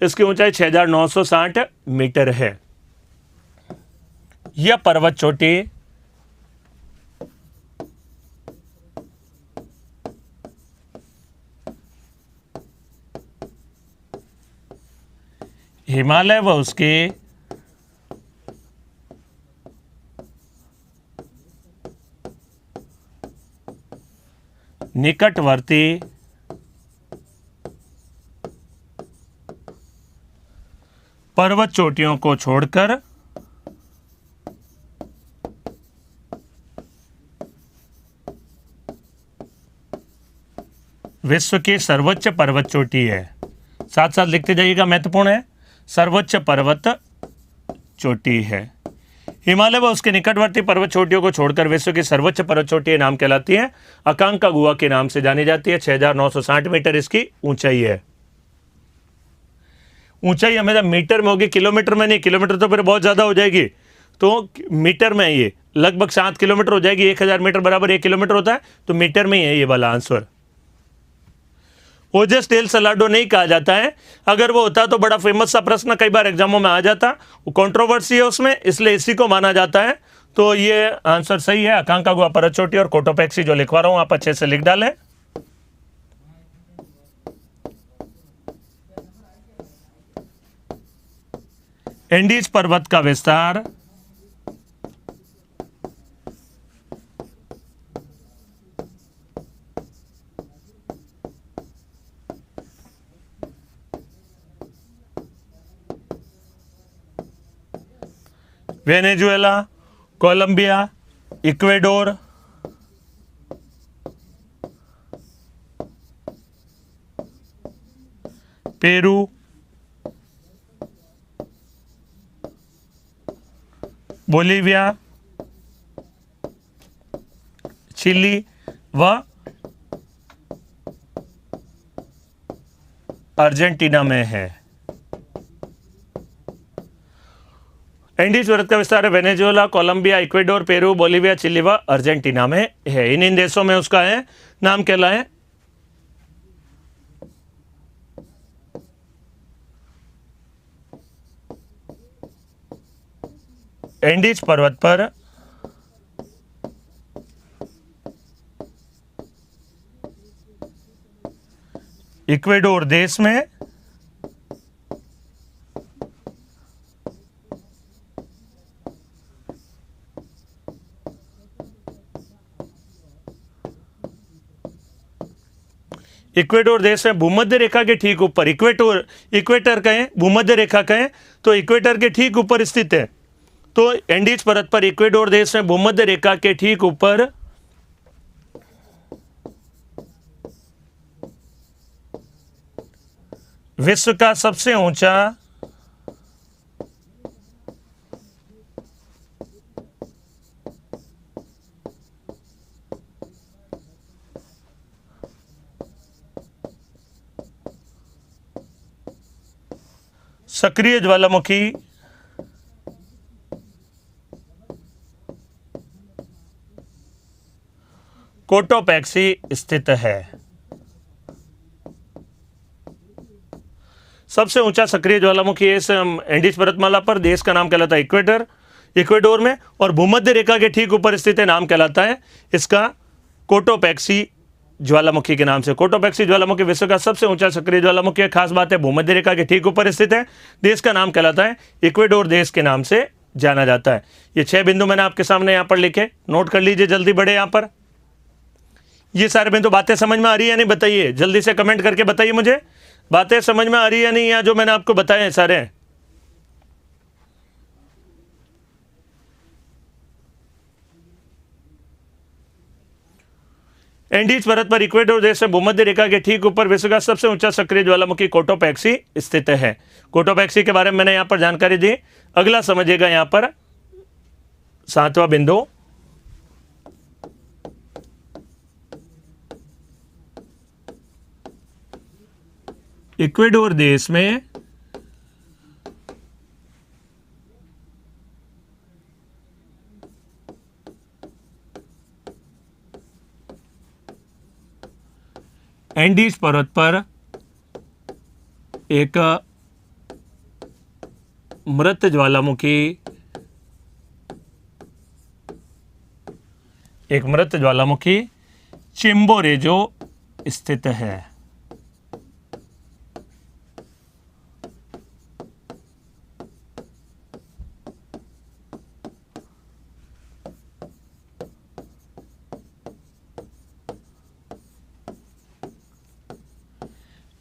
इसकी ऊंचाई 6960 मीटर है। यह पर्वत चोटी हिमालय व उसके निकटवर्ती पर्वत चोटियों को छोड़कर विश्व की सर्वोच्च पर्वत चोटी है। साथ साथ लिखते जाइएगा, महत्वपूर्ण है, सर्वोच्च पर्वत चोटी है। हिमालय व उसके निकटवर्ती पर्वत चोटियों को छोड़कर विश्व की सर्वोच्च पर्वत चोटी नाम कहलाती है, अकांकागुआ के नाम से जानी जाती है। 6960 मीटर इसकी ऊंचाई है। ऊंचाई हमेशा मीटर में होगी, किलोमीटर में नहीं, किलोमीटर तो फिर बहुत ज्यादा हो जाएगी, तो मीटर में ये लगभग 7 किलोमीटर हो जाएगी। 1000 मीटर बराबर 1 किलोमीटर होता है, तो मीटर में ही है ये वाला आंसर। ओजस डेल सलाडो नहीं कहा जाता है, अगर वो होता तो बड़ा फेमस सा प्रश्न कई बार एग्जामों में आ जाता, वो कंट्रोवर्सी है उसमें, इसलिए इसी को माना जाता है। तो ये आंसर सही है, अकांकागुआ पर्वत चोटी। और कोटोपैक्सी जो लिखवा रहा हूं आप अच्छे से लिख डालें। एंडीज पर्वत का विस्तार Venezuela, Colombia, Ecuador, Peru, Bolivia, Chile व अर्जेंटीना में है। एंडीज पर्वत का विस्तार Venezuela, Colombia, Ecuador, Peru, Bolivia, Chile व अर्जेंटीना में है। इन देशों में उसका है, नाम क्या है, एंडीज पर्वत पर इक्वेडोर देश में इक्वेडोर देश में भूमध्य रेखा के ठीक ऊपर, इक्वेटर कहें, भूमध्य रेखा कहें, तो इक्वेटर के ठीक ऊपर स्थित है। तो एंडीज पर्वत पर इक्वेडोर देश में भूमध्य रेखा के ठीक ऊपर विश्व का सबसे ऊंचा सक्रिय ज्वालामुखी कोटोपैक्सी स्थित है। सबसे ऊंचा सक्रिय ज्वालामुखी इस एंडीज पर्वतमाला पर, देश का नाम कहलाता है इक्वेडोर में, और भूमध्य रेखा के ठीक ऊपर स्थित है, नाम कहलाता है इसका कोटोपैक्सी ज्वालामुखी के नाम से। कोटोपैक्सी ज्वालामुखी विश्व का सबसे ऊंचा सक्रिय ज्वालामुखी है। खास बात है, भूमध्य रेखा के ठीक ऊपर स्थित है, देश का नाम कहलाता है इक्वेडोर, देश के नाम से जाना जाता है। ये 6 बिंदु मैंने आपके सामने यहाँ पर लिखे, नोट कर लीजिए, जल्दी बढ़े। यहाँ पर ये सारे बिंदु, बातें समझ में आ रही है या नहीं बताइए, जल्दी से कमेंट करके बताइए मुझे, बातें समझ में आ रही है या नहीं, या जो मैंने आपको बताए हैं सारे। एंडीज पर्वत पर इक्वेडोर देश में भूमध्य रेखा के ठीक ऊपर विश्व का सबसे ऊंचा सक्रिय ज्वालामुखी कोटोपैक्सी स्थित है। कोटोपैक्सी के बारे में मैंने यहां पर जानकारी दी। अगला समझिएगा यहां पर 7वां बिंदु, इक्वेडोर देश में एंडीज पर्वत पर एक मृत ज्वालामुखी चिम्बोरेजो स्थित है।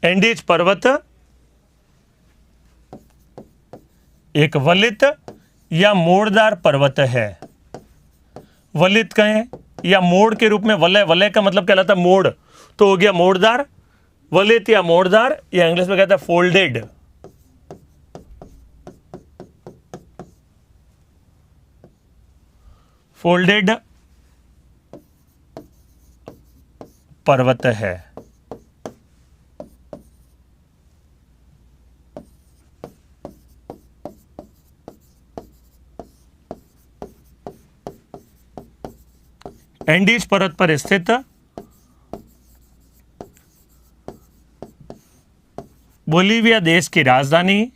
एंडीज पर्वत एक वलित या मोड़दार पर्वत है। वलित कहें या मोड़ के रूप में, वलय, वलय का मतलब कहलाता है मोड़, तो हो गया मोड़दार। वलित या मोड़दार, या इंग्लिश में कहता है फोल्डेड। फोल्डेड पर्वत है। एंडीज पर्वत पर स्थित बोलीविया देश की राजधानी,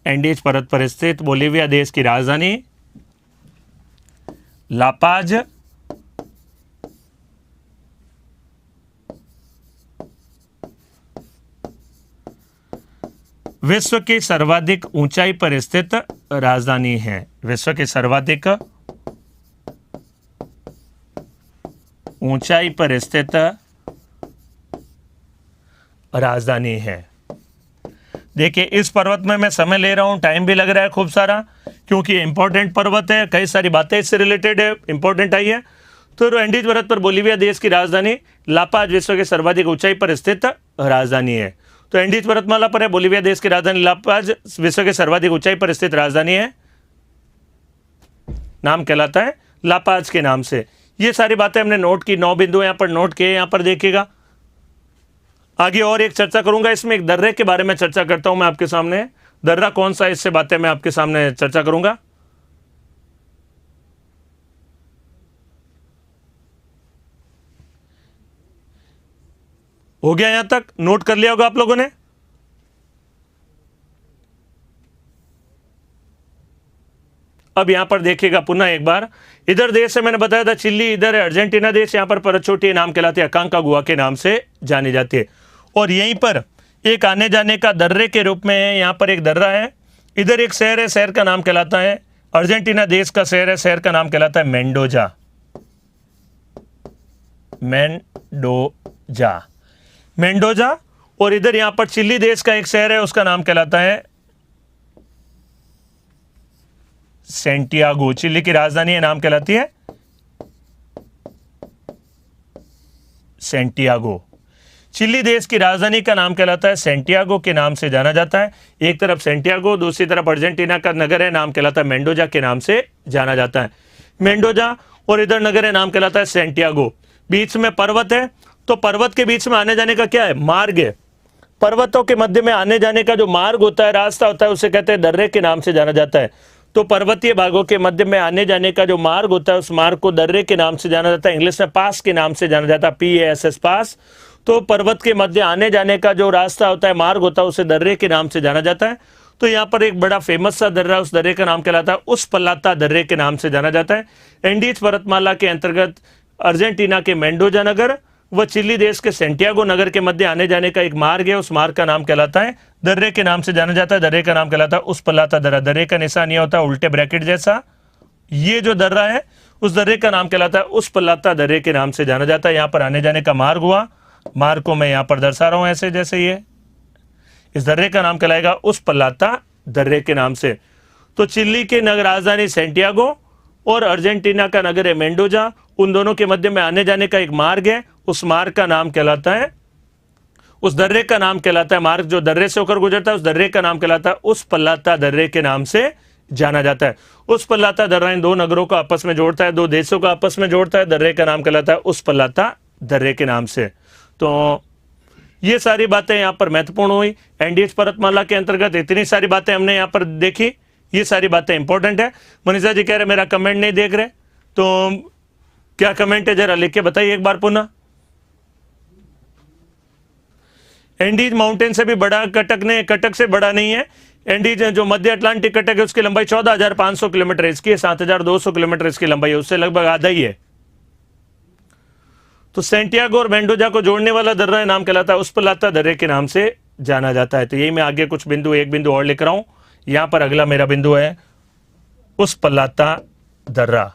एंडीज पर्वत पर स्थित बोलीविया देश की राजधानी लापाज विश्व की सर्वाधिक ऊंचाई पर स्थित राजधानी है। विश्व की सर्वाधिक ऊंचाई पर स्थित राजधानी है। देखिए, इस पर्वत में मैं समय ले रहा हूं, टाइम भी लग रहा है खूब सारा, क्योंकि इंपॉर्टेंट पर्वत है, कई सारी बातें इससे रिलेटेड है, इंपॉर्टेंट आई है। तो एंडीज पर्वत पर बोलीविया देश की राजधानी लापाज विश्व की सर्वाधिक ऊंचाई पर स्थित राजधानी है। तो एंडीज पर्वतमाला पर है बोलीविया देश की राजधानी लापाज विश्व की सर्वाधिक ऊंचाई पर स्थित राजधानी है, नाम कहलाता है लापाज के नाम से। ये सारी बातें हमने नोट की, 9 बिंदु यहां पर नोट किए, यहां पर देखिएगा। आगे और एक चर्चा करूंगा, इसमें एक दर्रे के बारे में चर्चा करता हूं मैं आपके सामने। दर्रा कौन सा है, इससे बातें मैं आपके सामने चर्चा करूंगा। हो गया, यहां तक नोट कर लिया होगा आप लोगों ने। अब यहां पर देखिएगा पुनः एक बार, इधर देश से मैंने बताया था चिली, इधर है अर्जेंटीना देश, यहां पर परचोटी नाम कहलाती है, अकांकागुआ के नाम से जानी जाती है। और यहीं पर एक आने जाने का दर्रे के रूप में है, यहां पर एक दर्रा है। इधर एक शहर है, शहर का नाम कहलाता है, अर्जेंटीना देश का शहर है, शहर का नाम कहलाता है मेंडोजा। मेंडोजा। और इधर यहां पर चिली देश का एक शहर है, उसका नाम कहलाता है सेंटियागो। चिली की राजधानी है, नाम कहलाती है सेंटियागो। चिली देश की राजधानी का नाम कहलाता है सेंटियागो के नाम से जाना जाता है। एक तरफ सेंटियागो, दूसरी तरफ अर्जेंटीना का नगर है, नाम कहलाता है मेंडोजा के नाम से जाना जाता है। मेंडोजा और इधर नगर है, नाम कहलाता है सेंटियागो। बीच में पर्वत है, तो पर्वत के बीच में आने जाने का क्या है, मार्ग है। पर्वतों के मध्य में आने जाने का जो मार्ग होता है, रास्ता होता है, उसे कहते हैं दर्रे के नाम से जाना जाता है। तो पर्वतीय भागों के मध्य में आने जाने का जो मार्ग होता है, उस मार्ग को दर्रे के नाम से जाना जाता है, इंग्लिश में पास के नाम से जाना जाता है, PASS पास। तो पर्वत के मध्य आने जाने का जो रास्ता होता है, मार्ग होता है, उसे दर्रे के नाम से जाना जाता है। तो यहाँ पर एक बड़ा फेमस सा दर्रा, उस दर्रे का नाम कहलाता है उस पल्लाता दर्रे के नाम से जाना जाता है। एंडीज पर्वतमाला के अंतर्गत अर्जेंटीना के मेंडोजा नगर व चिली देश के सेंटियागो नगर के मध्य आने जाने का एक मार्ग है, उस मार्ग का नाम कहलाता है दर्रे के नाम से जाना जाता है। दर्रे का नाम कहलाता है उस पल्लाता दर्रा। दर्रे का निशान ये होता है उल्टे ब्रैकेट जैसा, ये जो दर्रा है उस दर्रे का नाम कहलाता है उस पल्लाता दर्रे के नाम से जाना जाता है। यहाँ पर आने जाने का मार्ग हुआ, मार्ग को मैं यहाँ पर दर्शा रहा हूँ ऐसे, जैसे ये, इस दर्रे का नाम कहलाएगा उस पल्लाता दर्रे के नाम से। तो चिली की नगर राजधानी सेंटियागो और अर्जेंटीना का नगर है मेंडोजा। उन दोनों के मध्य में आने जाने का एक मार्ग है, उस मार्ग का नाम कहलाता है, उस दर्रे का नाम कहलाता है, मार्ग जो दर्रे से होकर गुजरता है उस दर्रे का नाम कहलाता है उस पल्लाता दर्रे के नाम से जाना जाता है। उस पल्लाता दर्रा इन दो नगरों को आपस में जोड़ता है, दो देशों को आपस में जोड़ता है, दर्रे का नाम कहलाता है उस पल्लाता दर्रे के नाम से। तो ये सारी बातें यहाँ पर महत्वपूर्ण हुई। एंडीज पर्वतमाला के अंतर्गत इतनी सारी बातें हमने यहाँ पर देखी, ये सारी बातें इंपॉर्टेंट है। मनीषा जी कह रहे मेरा कमेंट नहीं देख रहे, तो क्या कमेंट है जरा लिख के बताइए एक बार पुनः। एंडीज माउंटेन से भी बड़ा कटक से बड़ा नहीं है। एंडीज जो मध्य अटलांटिक कटक है उसकी लंबाई 14,500 किलोमीटर, इसकी है 7,200 किलोमीटर इसकी लंबाई है, उससे लगभग आधा ही है। तो सेंटियागो और मेंडोजा को जोड़ने वाला दर्रा नाम कहलाता है उस पल्लाता दर्रे के नाम से जाना जाता है। तो यही मैं आगे कुछ बिंदु, एक बिंदु और लिख रहा हूं। यहां पर अगला मेरा बिंदु है उस पल्लाता दर्रा।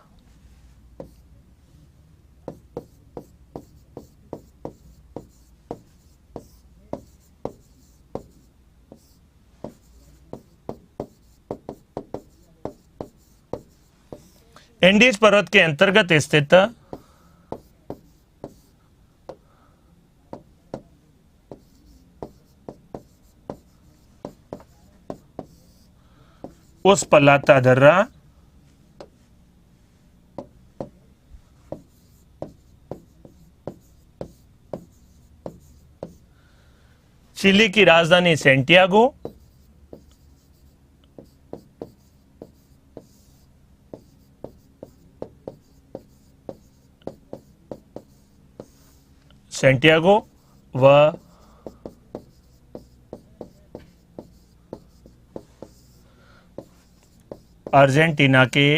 एंडीज पर्वत के अंतर्गत स्थित उस पल्लाता दर्रा चिली की राजधानी सेंटियागो, व अर्जेंटीना के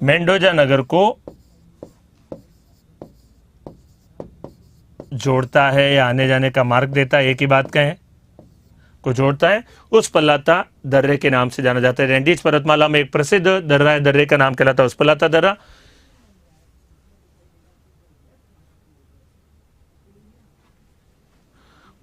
मेंडोजा नगर को जोड़ता है या आने जाने का मार्ग देता है, एक ही बात कहें, को जोड़ता है, उस पल्लाता दर्रे के नाम से जाना जाता है। एंडीज पर्वतमाला में एक प्रसिद्ध दर्रा है, दर्रे का नाम कहलाता है उस पल्लाता दर्रा।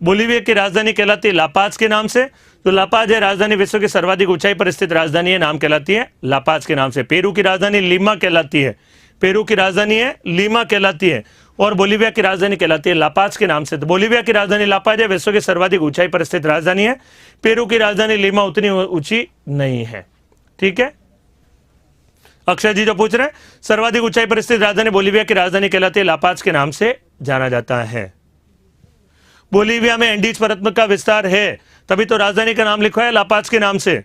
बोलीविया की राजधानी कहलाती है लापाज के नाम से। तो लापाज है राजधानी, विश्व की सर्वाधिक ऊंचाई पर स्थित राजधानी है, नाम कहलाती है लापाज के नाम से। पेरू की राजधानी लीमा कहलाती है, पेरू की राजधानी है लीमा कहलाती है, और बोलीविया की राजधानी कहलाती है लापाज के नाम से। तो बोलीविया की राजधानी लापाज है, विश्व की सर्वाधिक ऊंचाई पर स्थित राजधानी है। पेरू की राजधानी लीमा उतनी ऊंची नहीं है। ठीक है, अक्षय जी जो पूछ रहे हैं, सर्वाधिक ऊंचाई पर स्थित राजधानी बोलीविया की राजधानी कहलाती है लापाज के नाम से जाना जाता है। बोलीविया में एंडीज पर्वत का विस्तार है, तभी तो राजधानी का नाम लिखा है लापाज के नाम से।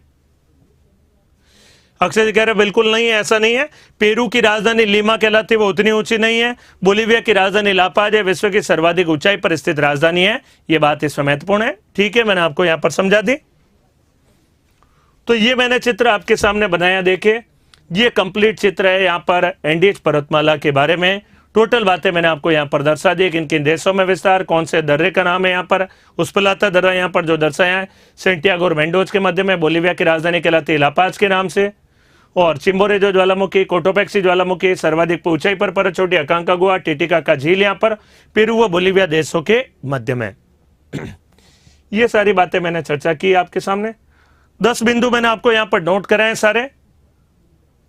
अक्षय जी कह रहे बिल्कुल नहीं है, ऐसा नहीं है। पेरू की राजधानी लीमा कहलाती है, वो उतनी ऊंची नहीं है। बोलीविया की राजधानी लापाज है, विश्व की सर्वाधिक ऊंचाई पर स्थित राजधानी है। यह बात इसमें महत्वपूर्ण है। ठीक है, मैंने आपको यहां पर समझा दी। तो ये मैंने चित्र आपके सामने बनाया, देखे, ये कंप्लीट चित्र है यहां पर एंडीज पर्वतमाला के बारे में। टोटल बातें मैंने आपको यहाँ पर दर्शा दी, किन किन देशों में विस्तार, कौन से दर्रे का नाम है यहाँ पर, उस पल्लाता दर्रा यहाँ पर जो दर्शाया है सेंटियागो और मेंडोज के मध्य में। बोलीविया की राजधानी कहलाती है लापाज के नाम से। और चिम्बोरे जो ज्वालामुखी, कोटोपेक्सी ज्वालामुखी, सर्वाधिक ऊंचाई पर परचोटी अकांकागुआ, टिटिकाका झील यहाँ पर पेरू व बोलीविया देशों के मध्य में। ये सारी बातें मैंने चर्चा की आपके सामने। 10 बिंदु मैंने आपको यहाँ पर नोट कराए, सारे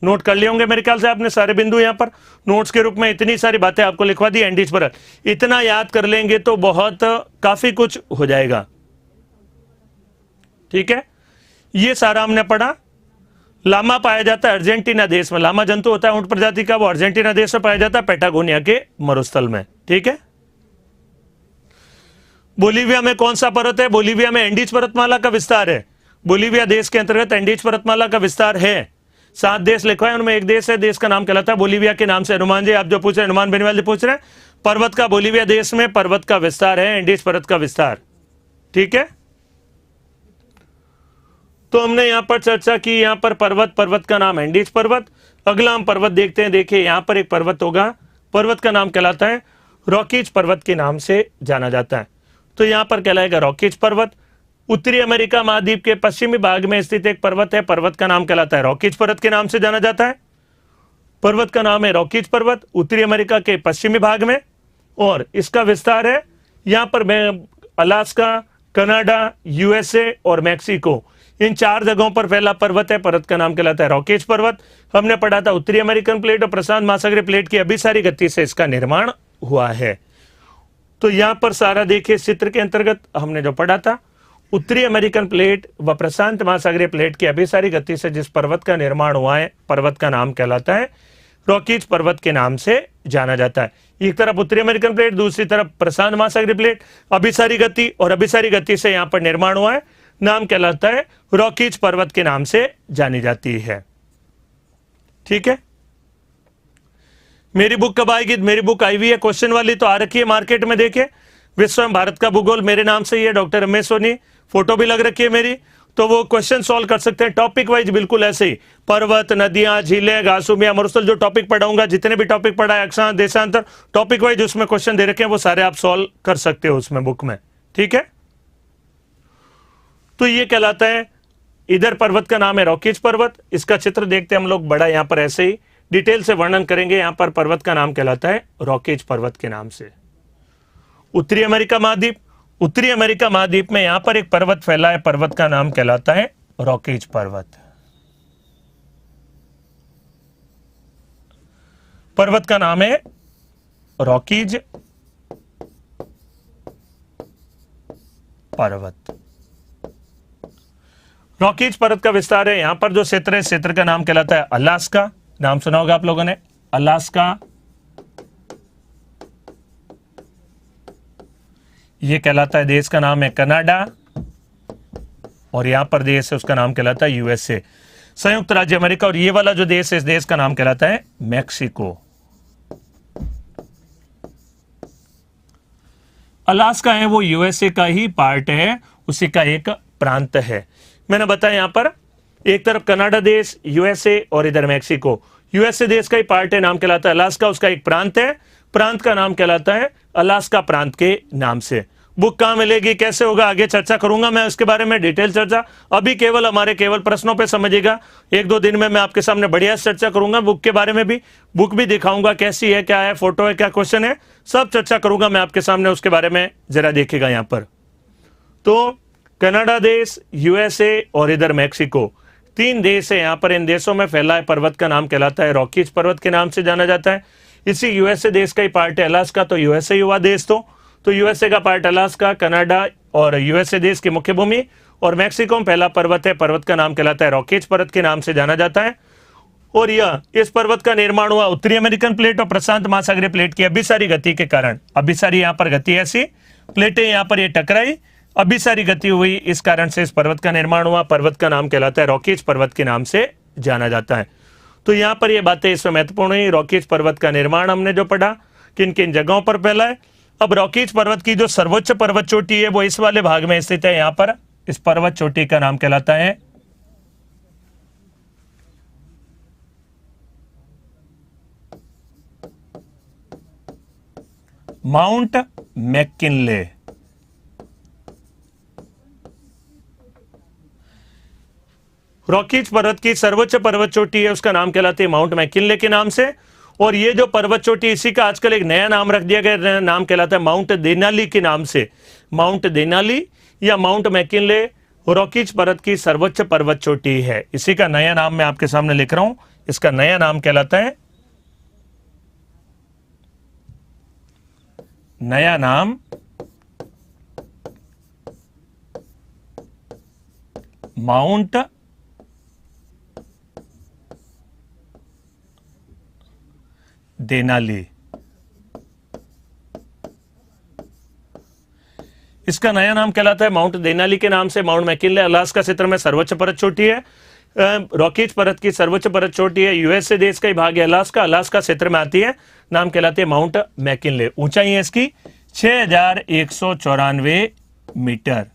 नोट कर लिए होंगे मेरे ख्याल से आपने सारे बिंदु यहाँ पर नोट्स के रूप में। इतनी सारी बातें आपको लिखवा दी एंडीज पर, इतना याद कर लेंगे तो बहुत काफी कुछ हो जाएगा। ठीक है, ये सारा हमने पढ़ा। लामा पाया जाता है अर्जेंटीना देश में, लामा जंतु होता है ऊंट प्रजाति का, वो अर्जेंटीना देश में पाया जाता है, पैटागोनिया के मरुस्थल में। ठीक है, बोलीविया में कौन सा पर्वत है? बोलीविया में एंडीज पर्वतमाला का विस्तार है। बोलीविया देश के अंतर्गत एंडीज पर्वतमाला का विस्तार है। 7 देश लिखा है, उनमें एक देश है, देश का नाम कहलाता है बोलीविया के नाम से। हनुमान जी आप जो पूछ रहे हैं, हनुमान बेनीवाल जी पूछ रहे हैं, पर्वत का बोलीविया देश में पर्वत का विस्तार है, एंडीज पर्वत का विस्तार। ठीक है, तो हमने यहां पर चर्चा की, यहां पर पर्वत का नाम एंडीज पर्वत। अगला हम पर्वत देखते हैं। देखिए यहां पर एक पर्वत होगा, पर्वत का नाम कहलाता है रॉकीज पर्वत के नाम से जाना जाता है। तो यहां पर कहलाएगा रॉकीज पर्वत। उत्तरी अमेरिका महाद्वीप के पश्चिमी भाग में स्थित एक पर्वत है, पर्वत का नाम कहलाता है रॉकीज पर्वत के नाम से जाना जाता है। पर्वत का नाम है रॉकीज पर्वत, उत्तरी अमेरिका के पश्चिमी भाग में, और इसका विस्तार है यहां पर अलास्का, कनाडा, यूएसए और मैक्सिको, इन 4 जगहों पर फैला पर्वत है। पर्वत का नाम कहलाता है रॉकीज पर्वत। हमने पढ़ा था उत्तरी अमेरिकन प्लेट और प्रशांत महासागरीय प्लेट की अभिसारी गति से इसका निर्माण हुआ है। तो यहां पर सारा देखिए चित्र के अंतर्गत हमने जो पढ़ा था, उत्तरी अमेरिकन प्लेट व प्रशांत महासागरीय प्लेट की अभिसारी गति से जिस पर्वत का निर्माण हुआ है, पर्वत का नाम कहलाता है रॉकीज पर्वत के नाम से जाना जाता है। एक तरफ उत्तरी अमेरिकन प्लेट, दूसरी तरफ प्रशांत महासागरीय प्लेट, अभिसारी गति और अभिसारी गति से यहां पर निर्माण हुआ है, नाम कहलाता है रॉकीज पर्वत के नाम से जानी जाती है। ठीक है, मेरी बुक कब आएगी? मेरी बुक आई हुई है, क्वेश्चन वाली तो आ रखी है मार्केट में। देखे, विश्व एवं भारत का भूगोल मेरे नाम से ही है, डॉक्टर रमेश सोनी, फोटो भी लग रखी है मेरी। तो वो क्वेश्चन सॉल्व कर सकते हैं टॉपिक वाइज, बिल्कुल ऐसे ही। पर्वत, नदियां, झीलें, घासभूमियां, मरुस्थल, जो टॉपिक पढ़ाऊंगा, जितने भी टॉपिक पढ़ा है, अक्षांश, देशांतर, टॉपिक वाइज उसमें क्वेश्चन दे रखे हैं, वो सारे आप सॉल्व कर सकते हो उसमें बुक में। ठीक है, तो ये कहलाता है, इधर पर्वत का नाम है रॉकीज पर्वत। इसका चित्र देखते हैं हम लोग, बड़ा यहां पर ऐसे ही डिटेल से वर्णन करेंगे। यहां पर पर्वत का नाम कहलाता है रॉकीज पर्वत के नाम से। उत्तरी अमेरिका महाद्वीप, उत्तरी अमेरिका महाद्वीप में यहां पर एक पर्वत फैला है, पर्वत का नाम कहलाता है रॉकीज पर्वत। पर्वत का नाम है रॉकीज पर्वत। रॉकीज पर्वत का विस्तार है, यहां पर जो क्षेत्र है, क्षेत्र का नाम कहलाता है अलास्का। नाम सुना होगा आप लोगों ने, अलास्का। ये कहलाता है, देश का नाम है कनाडा, और यहां पर देश है उसका नाम कहलाता है यूएसए, संयुक्त राज्य अमेरिका। और ये वाला जो देश है, इस देश का नाम कहलाता है मैक्सिको। अलास्का है वो यूएसए का ही पार्ट है, उसी का एक प्रांत है। मैंने बताया यहां पर एक तरफ कनाडा देश, यूएसए, और इधर मैक्सिको। यूएसए देश का ही पार्ट है, नाम कहलाता है अलास्का, उसका एक प्रांत है, प्रांत का नाम कहलाता है अलास्का प्रांत के नाम से। बुक कहां मिलेगी, कैसे होगा, आगे चर्चा करूंगा मैं उसके बारे में, डिटेल चर्चा। अभी केवल हमारे केवल प्रश्नों पे समझिएगा, 1-2 दिन में मैं आपके सामने बढ़िया चर्चा करूंगा बुक के बारे में भी, बुक भी दिखाऊंगा कैसी है, क्या है, फोटो है, क्या क्वेश्चन है, सब चर्चा करूंगा मैं आपके सामने, उसके बारे में जरा देखिएगा। यहां पर तो कनाडा देश, यूएसए और इधर मैक्सिको, 3 देश है यहां पर। इन देशों में फैला है पर्वत का नाम कहलाता है रॉकीज पर्वत के नाम से जाना जाता है। इसी यूएसए देश का ही पार्ट है अलास्का, तो यूएसए हुआ देश। तो यूएसए का पार्ट अलास्का, कनाडा और यूएसए देश की मुख्य भूमि, और मैक्सिको में पहला पर्वत है, पर्वत का नाम कहलाता है रॉकीज पर्वत के नाम से जाना जाता है। और यह इस पर्वत का निर्माण हुआ उत्तरी अमेरिकन प्लेट और प्रशांत महासागरीय प्लेट की अभिसारी गति के कारण। अभिसारी यहां पर गति ऐसी, प्लेटें यहां पर ये टकराई, अभिसारी गति हुई, इस कारण से इस पर्वत का निर्माण हुआ। पर्वत का नाम कहलाता है रॉकीज पर्वत के नाम से जाना जाता है। तो यहां पर ये बातें इसमें महत्वपूर्ण हुई। रॉकीज पर्वत का निर्माण हमने जो पढ़ा, किन किन जगहों पर फैला है। अब रॉकीज पर्वत की जो सर्वोच्च पर्वत चोटी है वो इस वाले भाग में स्थित है। यहां पर इस पर्वत चोटी का नाम कहलाता है माउंट मैकिनले। रॉकीज पर्वत की सर्वोच्च पर्वत चोटी है, उसका नाम कहलाती है माउंट मैकिनले के नाम से। और ये जो पर्वत चोटी, इसी का आजकल एक नया नाम रख दिया गया, नाम कहलाता है माउंट देनाली के नाम से। माउंट देनाली या माउंट मैकिनले रॉकीज पर्वत की सर्वोच्च पर्वत चोटी है, इसी का नया नाम मैं आपके सामने लिख रहा हूं। इसका नया नाम कहलाता है, नया नाम माउंट देनाली। इसका नया नाम कहलाता है माउंट देनाली के नाम से। माउंट मैकिनले अलास्का क्षेत्र में सर्वोच्च पर्वत चोटी है। रॉकीज पर्वत की सर्वोच्च पर्वत चोटी है, यूएसए देश का ही भाग है अलास्का, अलास्का क्षेत्र में आती है, नाम कहलाती है माउंट मैकिनले। ऊंचाई है इसकी 6194 मीटर,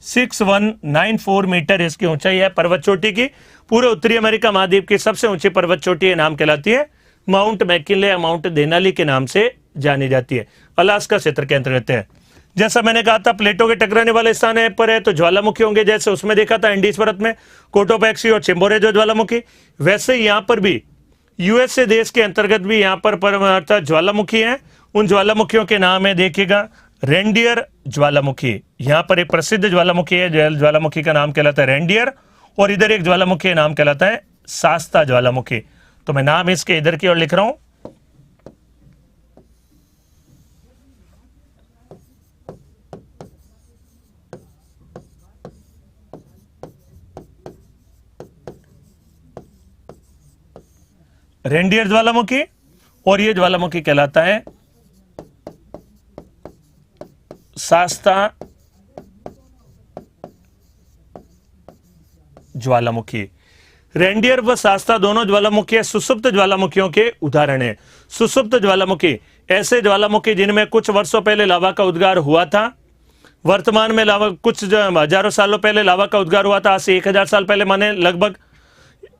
6194 मीटर इसकी ऊंचाई है पर्वत चोटी की। पूरे उत्तरी अमेरिका महाद्वीप की सबसे ऊंची पर्वत चोटी है, नाम कहलाती है माउंट मैकिनले या माउंट देनाली के नाम से जानी जाती है। अलास्का क्षेत्र के अंतर्गत है। जैसा मैंने कहा था प्लेटों के टकराने वाले स्थान है पर है तो ज्वालामुखी होंगे, जैसे उसमें देखा था इंडीज पर्वत में कोटोपैक्सी और चिम्बोरे जो ज्वालामुखी, वैसे यहां पर भी यूएसए देश के अंतर्गत भी यहां पर ज्वालामुखी है। उन ज्वालामुखियों के नाम है देखिएगा रेनडियर ज्वालामुखी, यहां पर एक प्रसिद्ध ज्वालामुखी है, ज्वालामुखी का नाम कहलाता है रेनडियर, और इधर एक ज्वालामुखी है, नाम कहलाता है शास्ता ज्वालामुखी। तो मैं नाम इसके इधर की ओर लिख रहा हूं। रेनडियर ज्वालामुखी, और ये ज्वालामुखी कहलाता है शास्ता ज्वालामुखी। रेनडियर व शास्ता दोनों ज्वालामुखी सुसुप्त ज्वालामुखियों के उदाहरण हैं। सुसुप्त ज्वालामुखी ऐसे ज्वालामुखी जिनमें कुछ वर्षों पहले लावा का उद्गार हुआ था, वर्तमान में लावा, कुछ हजारों सालों पहले लावा का उद्गार हुआ था, आज से 1000 साल पहले माने लगभग,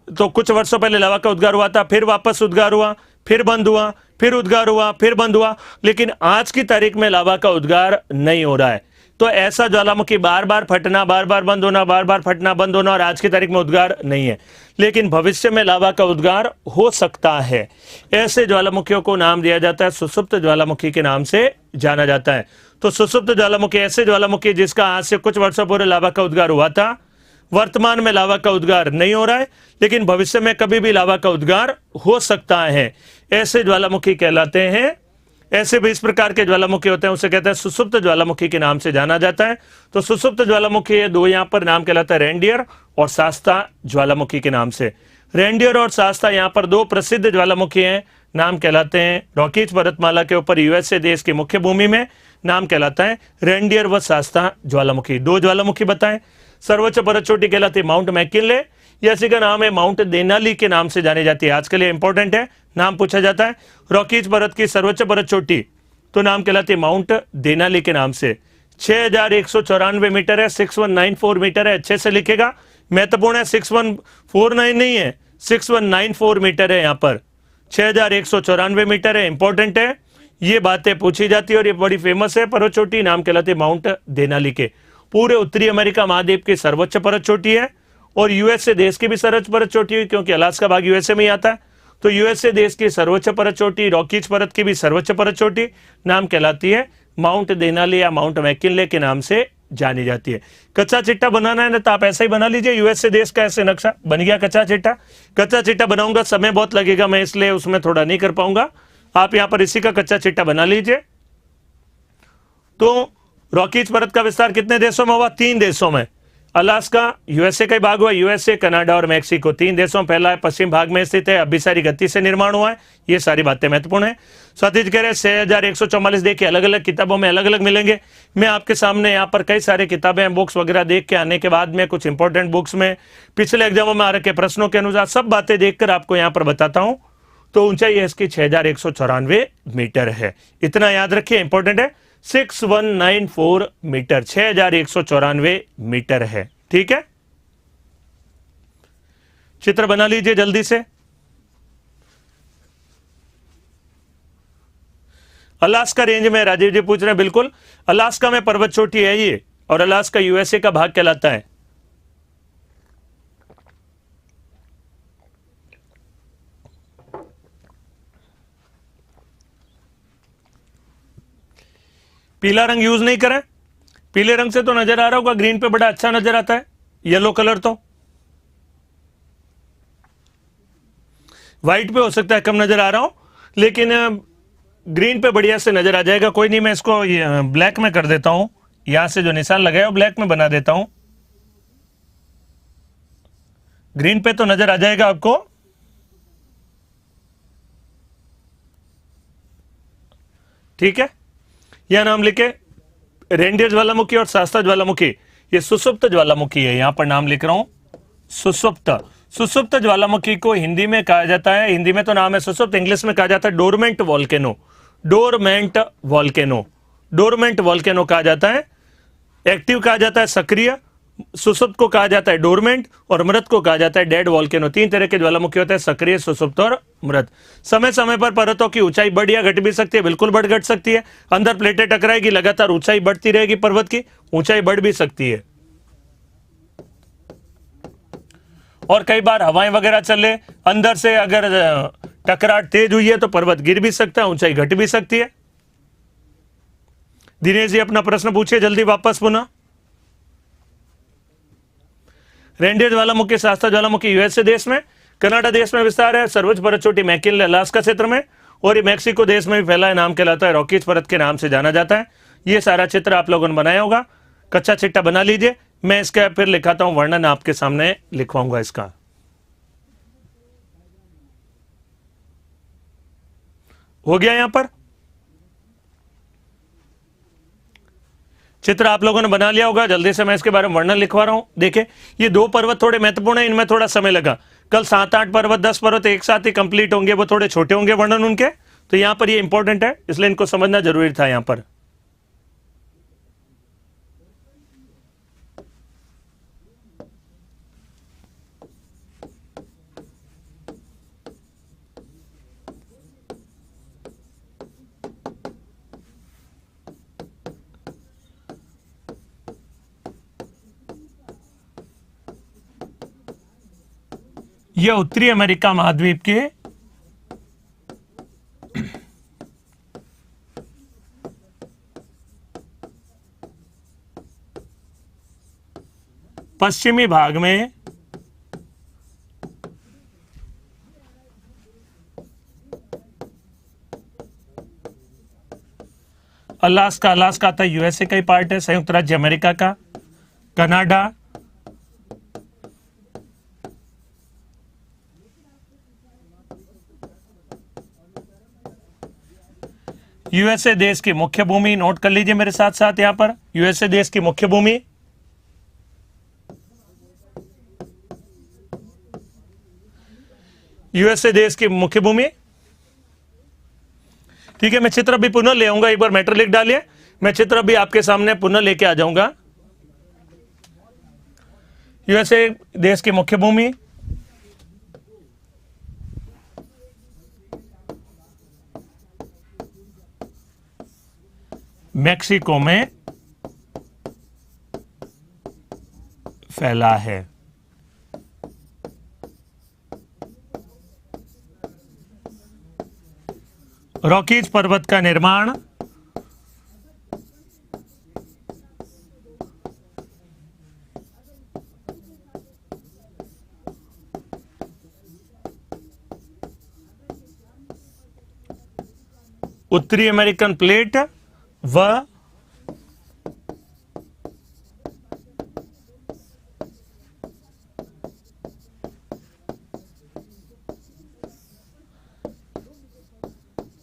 तो कुछ वर्षों पहले लावा का उद्गार हुआ था, फिर वापस उद्गार हुआ, फिर बंद हुआ, फिर उद्गार हुआ, फिर बंद हुआ, लेकिन आज की तारीख में लावा का उद्गार नहीं हो रहा है। तो ऐसा ज्वालामुखी बार बार फटना, बार बार बंद होना, बार बार फटना, बंद होना, और आज की तारीख में उद्गार नहीं है, लेकिन भविष्य में लावा का उद्गार हो सकता है। ऐसे ज्वालामुखियों को नाम दिया जाता है सुसुप्त ज्वालामुखी के नाम से जाना जाता है। तो सुसुप्त ज्वालामुखी ऐसे ज्वालामुखी जिसका आज से कुछ वर्षों पूर्व लावा का उद्गार हुआ था, वर्तमान में लावा का उद्गार नहीं हो रहा है, लेकिन भविष्य में कभी भी लावा का उद्गार हो सकता है, ऐसे ज्वालामुखी कहलाते हैं। ऐसे भी इस प्रकार के ज्वालामुखी होते हैं, उसे कहते हैं सुसुप्त ज्वालामुखी के नाम से जाना जाता है। तो सुसुप्त ज्वालामुखी ये दो यहाँ पर नाम कहलाता है रेनडियर और शास्ता ज्वालामुखी के नाम से। रेनडियर और शास्ता यहाँ पर दो प्रसिद्ध ज्वालामुखी हैं, नाम कहलाते हैं रॉकीज पर्वतमाला के ऊपर यूएसए देश की मुख्य भूमि में, नाम कहलाता है रेनडियर व शास्ता ज्वालामुखी। दो ज्वालामुखी बताएं। सर्वोच्च पर्वत चोटी कहलाती है माउंट मैकिनले, इसी का नाम है माउंट देनाली के नाम से जानी जाती है, आज के लिए इंपॉर्टेंट है, नाम पूछा जाता है। रॉकीज पर्वत की सर्वोच्च पर्वत चोटी तो नाम कहलाती है माउंट देनाली के नाम से। 6194 मीटर है, 6194 मीटर है, अच्छे से लिखेगा, महत्वपूर्ण है, 6149 नहीं है, 6194 मीटर है, यहाँ पर 6194 मीटर है, इंपॉर्टेंट है, ये बातें पूछी जाती है और ये बड़ी फेमस है पर्वत चोटी, नाम कहलाती है माउंट देनाली के। पूरे उत्तरी अमेरिका महाद्वीप की सर्वोच्च पर्वत चोटी है और यूएसए देश की भी सर्वोच्च पर्वत चोटी है, क्योंकि अलास्का भाग यूएसए में ही आता है। तो यूएसए देश की सर्वोच्च पर्वत चोटी, रॉकीज पर्वत की भी सर्वोच्च पर्वत चोटी, नाम कहलाती है माउंट देनाली या माउंट मैकिनले के नाम से जानी जाती है। कच्चा चिट्टा बनाना है ना, तो आप ऐसा ही बना लीजिए, यूएसए देश का ऐसे नक्शा बन गया कच्चा चिट्टा। कच्चा चिट्टा बनाऊंगा, समय बहुत लगेगा, मैं इसलिए उसमें थोड़ा नहीं कर पाऊंगा, आप यहां पर इसी का कच्चा चिट्टा बना लीजिए। तो रॉकीज पर्वत का विस्तार कितने देशों में हुआ? 3 देशों में। अलास्का यूएसए का भाग हुआ, यूएसए, कनाडा और मैक्सिको, 3 देशों में फैला है, पश्चिम भाग में स्थित है, अभी सारी गति से निर्माण हुआ है, ये सारी बातें महत्वपूर्ण है। सतीश कह रहे 6144 देखिए, अलग अलग किताबों में अलग अलग मिलेंगे। मैं आपके सामने यहाँ पर कई सारे किताबें, बुक्स वगैरह देख के आने के बाद में कुछ इंपॉर्टेंट बुक्स में पिछले एग्जामों में आ रखे प्रश्नों के अनुसार सब बातें देखकर आपको यहाँ पर बताता हूँ। तो ऊंचाई है इसकी 6194 मीटर है, इतना याद रखिए, इंपॉर्टेंट है, 6194 मीटर, 6194 मीटर है, ठीक है। चित्र बना लीजिए जल्दी से। अलास्का रेंज में राजीव जी पूछ रहे हैं, बिल्कुल, अलास्का में पर्वत चोटी है ये, और अलास्का यूएसए का भाग कहलाता है। पीला रंग यूज नहीं करें, पीले रंग से तो नजर आ रहा होगा, ग्रीन पे बड़ा अच्छा नजर आता है, येलो कलर तो व्हाइट पे हो सकता है कम नजर आ रहा हो, लेकिन ग्रीन पे बढ़िया से नजर आ जाएगा। कोई नहीं, मैं इसको ब्लैक में कर देता हूं, यहां से जो निशान लगाया वो ब्लैक में बना देता हूं, ग्रीन पे तो नजर आ जाएगा आपको। ठीक है, यह नाम लिखे, रेनडियर ज्वालामुखी और शास्ता ज्वालामुखी, ये सुसुप्त ज्वालामुखी है, यहां पर नाम लिख रहा हूं सुसुप्त। सुसुप्त ज्वालामुखी को हिंदी में कहा जाता है, हिंदी में तो नाम है सुसुप्त, इंग्लिश में कहा जाता है dormant volcano, dormant volcano, dormant volcano कहा जाता है। एक्टिव कहा जाता है सक्रिय, सुसुप्त को कहा जाता है डोरमेंट, और मृत को कहा जाता है डेड वॉल्केनो। 3 तरह के ज्वालामुखी होते हैं, सक्रिय, सुसुप्त और मृत। समय समय पर पर्वतों की ऊंचाई बढ़ या घट भी सकती है, बिल्कुल बढ़ घट सकती है, अंदर प्लेटें टकराएगी, लगातार ऊंचाई बढ़ती रहेगी, पर्वत की ऊंचाई बढ़ भी सकती है, और कई बार हवाएं वगैरह चले, अंदर से अगर टकराहट तेज हुई है तो पर्वत गिर भी सकता है, ऊंचाई घट भी सकती है। दिनेश जी अपना प्रश्न पूछिए जल्दी वापस पुनः। रेंडियर ज्वालामुखी शास्त्रा ज्वालामुखी यूएसए देश में, कनाडा देश में विस्तार है, सर्वोच्च पर्वत चोटी मैकिनले अलास्का क्षेत्र में, और ये मैक्सिको देश में भी फैला है, नाम कहलाता है रॉकीज पर्वत के नाम से जाना जाता है। ये सारा चित्र आप लोगों ने बनाया होगा, कच्चा चिट्टा बना लीजिए, मैं इसका फिर लिखाता हूं, वर्णन आपके सामने लिखवाऊंगा इसका। हो गया यहां पर चित्र आप लोगों ने बना लिया होगा। जल्दी से मैं इसके बारे में वर्णन लिखवा रहा हूं। देखिए ये 2 पर्वत थोड़े महत्वपूर्ण है, इनमें थोड़ा समय लगा। कल 7-8 पर्वत 10 पर्वत एक साथ ही कंप्लीट होंगे, वो थोड़े छोटे होंगे वर्णन उनके, तो यहां पर ये इंपॉर्टेंट है, इसलिए इनको समझना जरूरी था यहां पर। यह उत्तरी अमेरिका महाद्वीप के पश्चिमी भाग में अलास्का, अलास्का था यूएसए का ही पार्ट है, संयुक्त राज्य अमेरिका का, कनाडा, यूएसए देश की मुख्य भूमि, नोट कर लीजिए मेरे साथ साथ यहां पर, यूएसए देश की मुख्य भूमि, यूएसए देश की मुख्य भूमि। ठीक है, मैं चित्र भी पुनः ले आऊंगा, एक बार मैटर लिख डालिए, मैं चित्र भी आपके सामने पुनः लेके आ जाऊंगा। यूएसए देश की मुख्य भूमि, मैक्सिको में फैला है। रॉकीज पर्वत का निर्माण उत्तरी अमेरिकन प्लेट व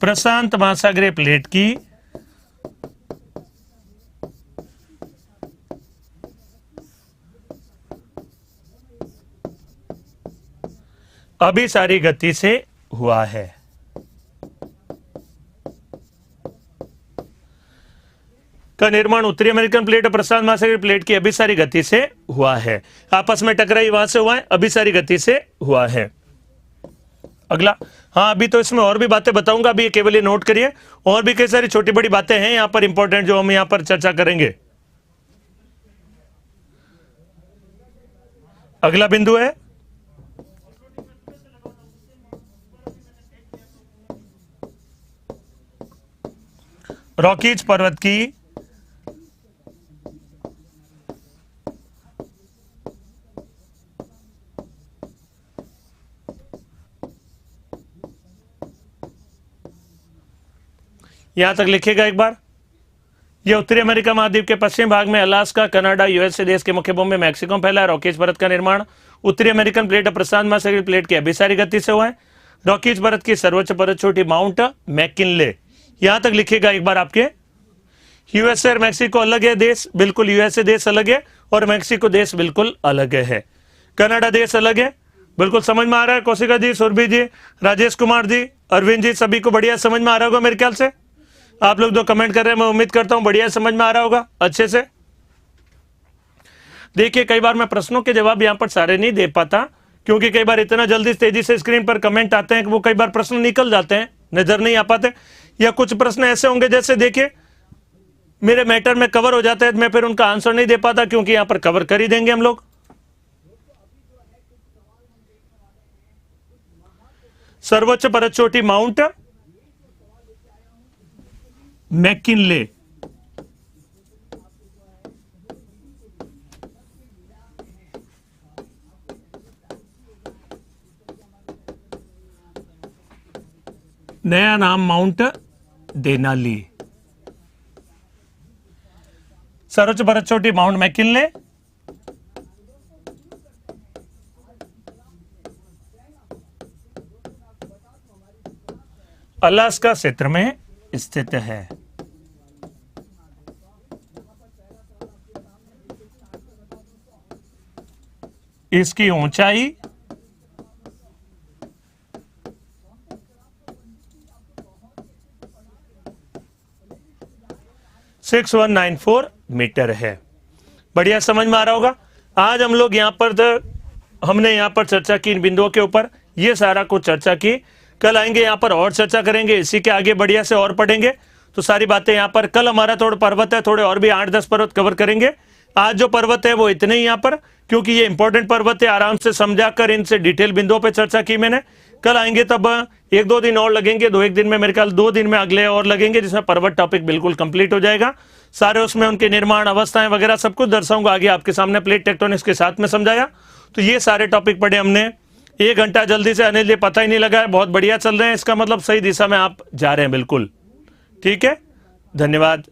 प्रशांत महासागरीय प्लेट की अभिसारी गति से हुआ है। का निर्माण उत्तरी अमेरिकन प्लेट और प्रशांत महासागरीय प्लेट की अभिसारी गति से हुआ है। आपस में टकराई वहां से हुआ है, अभिसारी गति से हुआ है। अगला, हाँ अभी तो इसमें और भी बातें बताऊंगा, अभी केवल ये नोट करिए, और भी कई सारी छोटी बड़ी बातें हैं यहां पर इंपॉर्टेंट जो हम यहां पर चर्चा करेंगे। अगला बिंदु है रॉकीज पर्वत की यहां तक लिखिएगा एक बार। यह उत्तरी अमेरिका महाद्वीप के पश्चिमी भाग में अलास्का, कनाडा, यूएसए देश के मुख्य भूमि में मैक्सिको में फैला है। रॉकीज पर्वत का निर्माण उत्तरी अमेरिकन प्लेट और प्रशांत महासागरीय प्लेट की अभिसारी गति से हुआ है। रॉकीज पर्वत की सर्वोच्च पर्वत चोटी माउंट मैकिनले, यहां तक लिखिएगा एक बार आपके। यूएसए और मैक्सिको अलग है देश, बिल्कुल यूएसए देश अलग है और मैक्सिको देश बिल्कुल अलग है। कनाडा देश अलग है, बिल्कुल समझ में आ रहा है। कौशिका जी, सुरभि जी, राजेश कुमार जी, अरविंद जी, सभी को बढ़िया समझ में आ रहा होगा मेरे ख्याल से। आप लोग जो कमेंट कर रहे हैं मैं उम्मीद करता हूं बढ़िया समझ में आ रहा होगा अच्छे से। देखिए कई बार मैं प्रश्नों के जवाब यहां पर सारे नहीं दे पाता, क्योंकि कई बार इतना जल्दी तेजी से स्क्रीन पर कमेंट आते हैं कि वो कई बार प्रश्न निकल जाते हैं, नजर नहीं आ पाते, या कुछ प्रश्न ऐसे होंगे जैसे देखिए मेरे मैटर में कवर हो जाता है, मैं फिर उनका आंसर नहीं दे पाता, क्योंकि यहां पर कवर कर ही देंगे हम लोग। सर्वोच्च पर्वत चोटी माउंट मैकिनले, नया नाम माउंट देनाली। सर्वोच्च पर्वत चोटी माउंट मैकिनले। अलास्का क्षेत्र में स्थित है। इसकी ऊंचाई 6194 मीटर है। बढ़िया समझ में आ रहा होगा। आज हम लोग यहाँ पर हमने यहाँ पर चर्चा की इन बिंदुओं के ऊपर, ये सारा कुछ चर्चा की। कल आएंगे यहाँ पर और चर्चा करेंगे, इसी के आगे बढ़िया से और पढ़ेंगे। तो सारी बातें यहाँ पर, कल हमारा थोड़े पर्वत है, थोड़े और भी 8-10 पर्वत कवर करेंगे। आज जो पर्वत है वो इतने ही यहाँ पर, क्योंकि ये इंपॉर्टेंट पर्वत है, आराम से समझा कर इनसे डिटेल बिंदुओं पे चर्चा की मैंने। कल आएंगे तब 1-2 दिन और लगेंगे, 2-1 दिन में, मेरे ख्याल 2 दिन में अगले और लगेंगे, जिसमें पर्वत टॉपिक बिल्कुल कंप्लीट हो जाएगा। सारे उसमें उनके निर्माण अवस्थाएं वगैरह सब कुछ दर्शाऊंगा आगे आपके सामने, प्लेट टेक्टोनिक्स के साथ में समझाया। तो ये सारे टॉपिक पढ़े हमने। 1 घंटा जल्दी से अनिल जी पता ही नहीं लगा है, बहुत बढ़िया चल रहे हैं। इसका मतलब सही दिशा में आप जा रहे हैं बिल्कुल। ठीक है, धन्यवाद।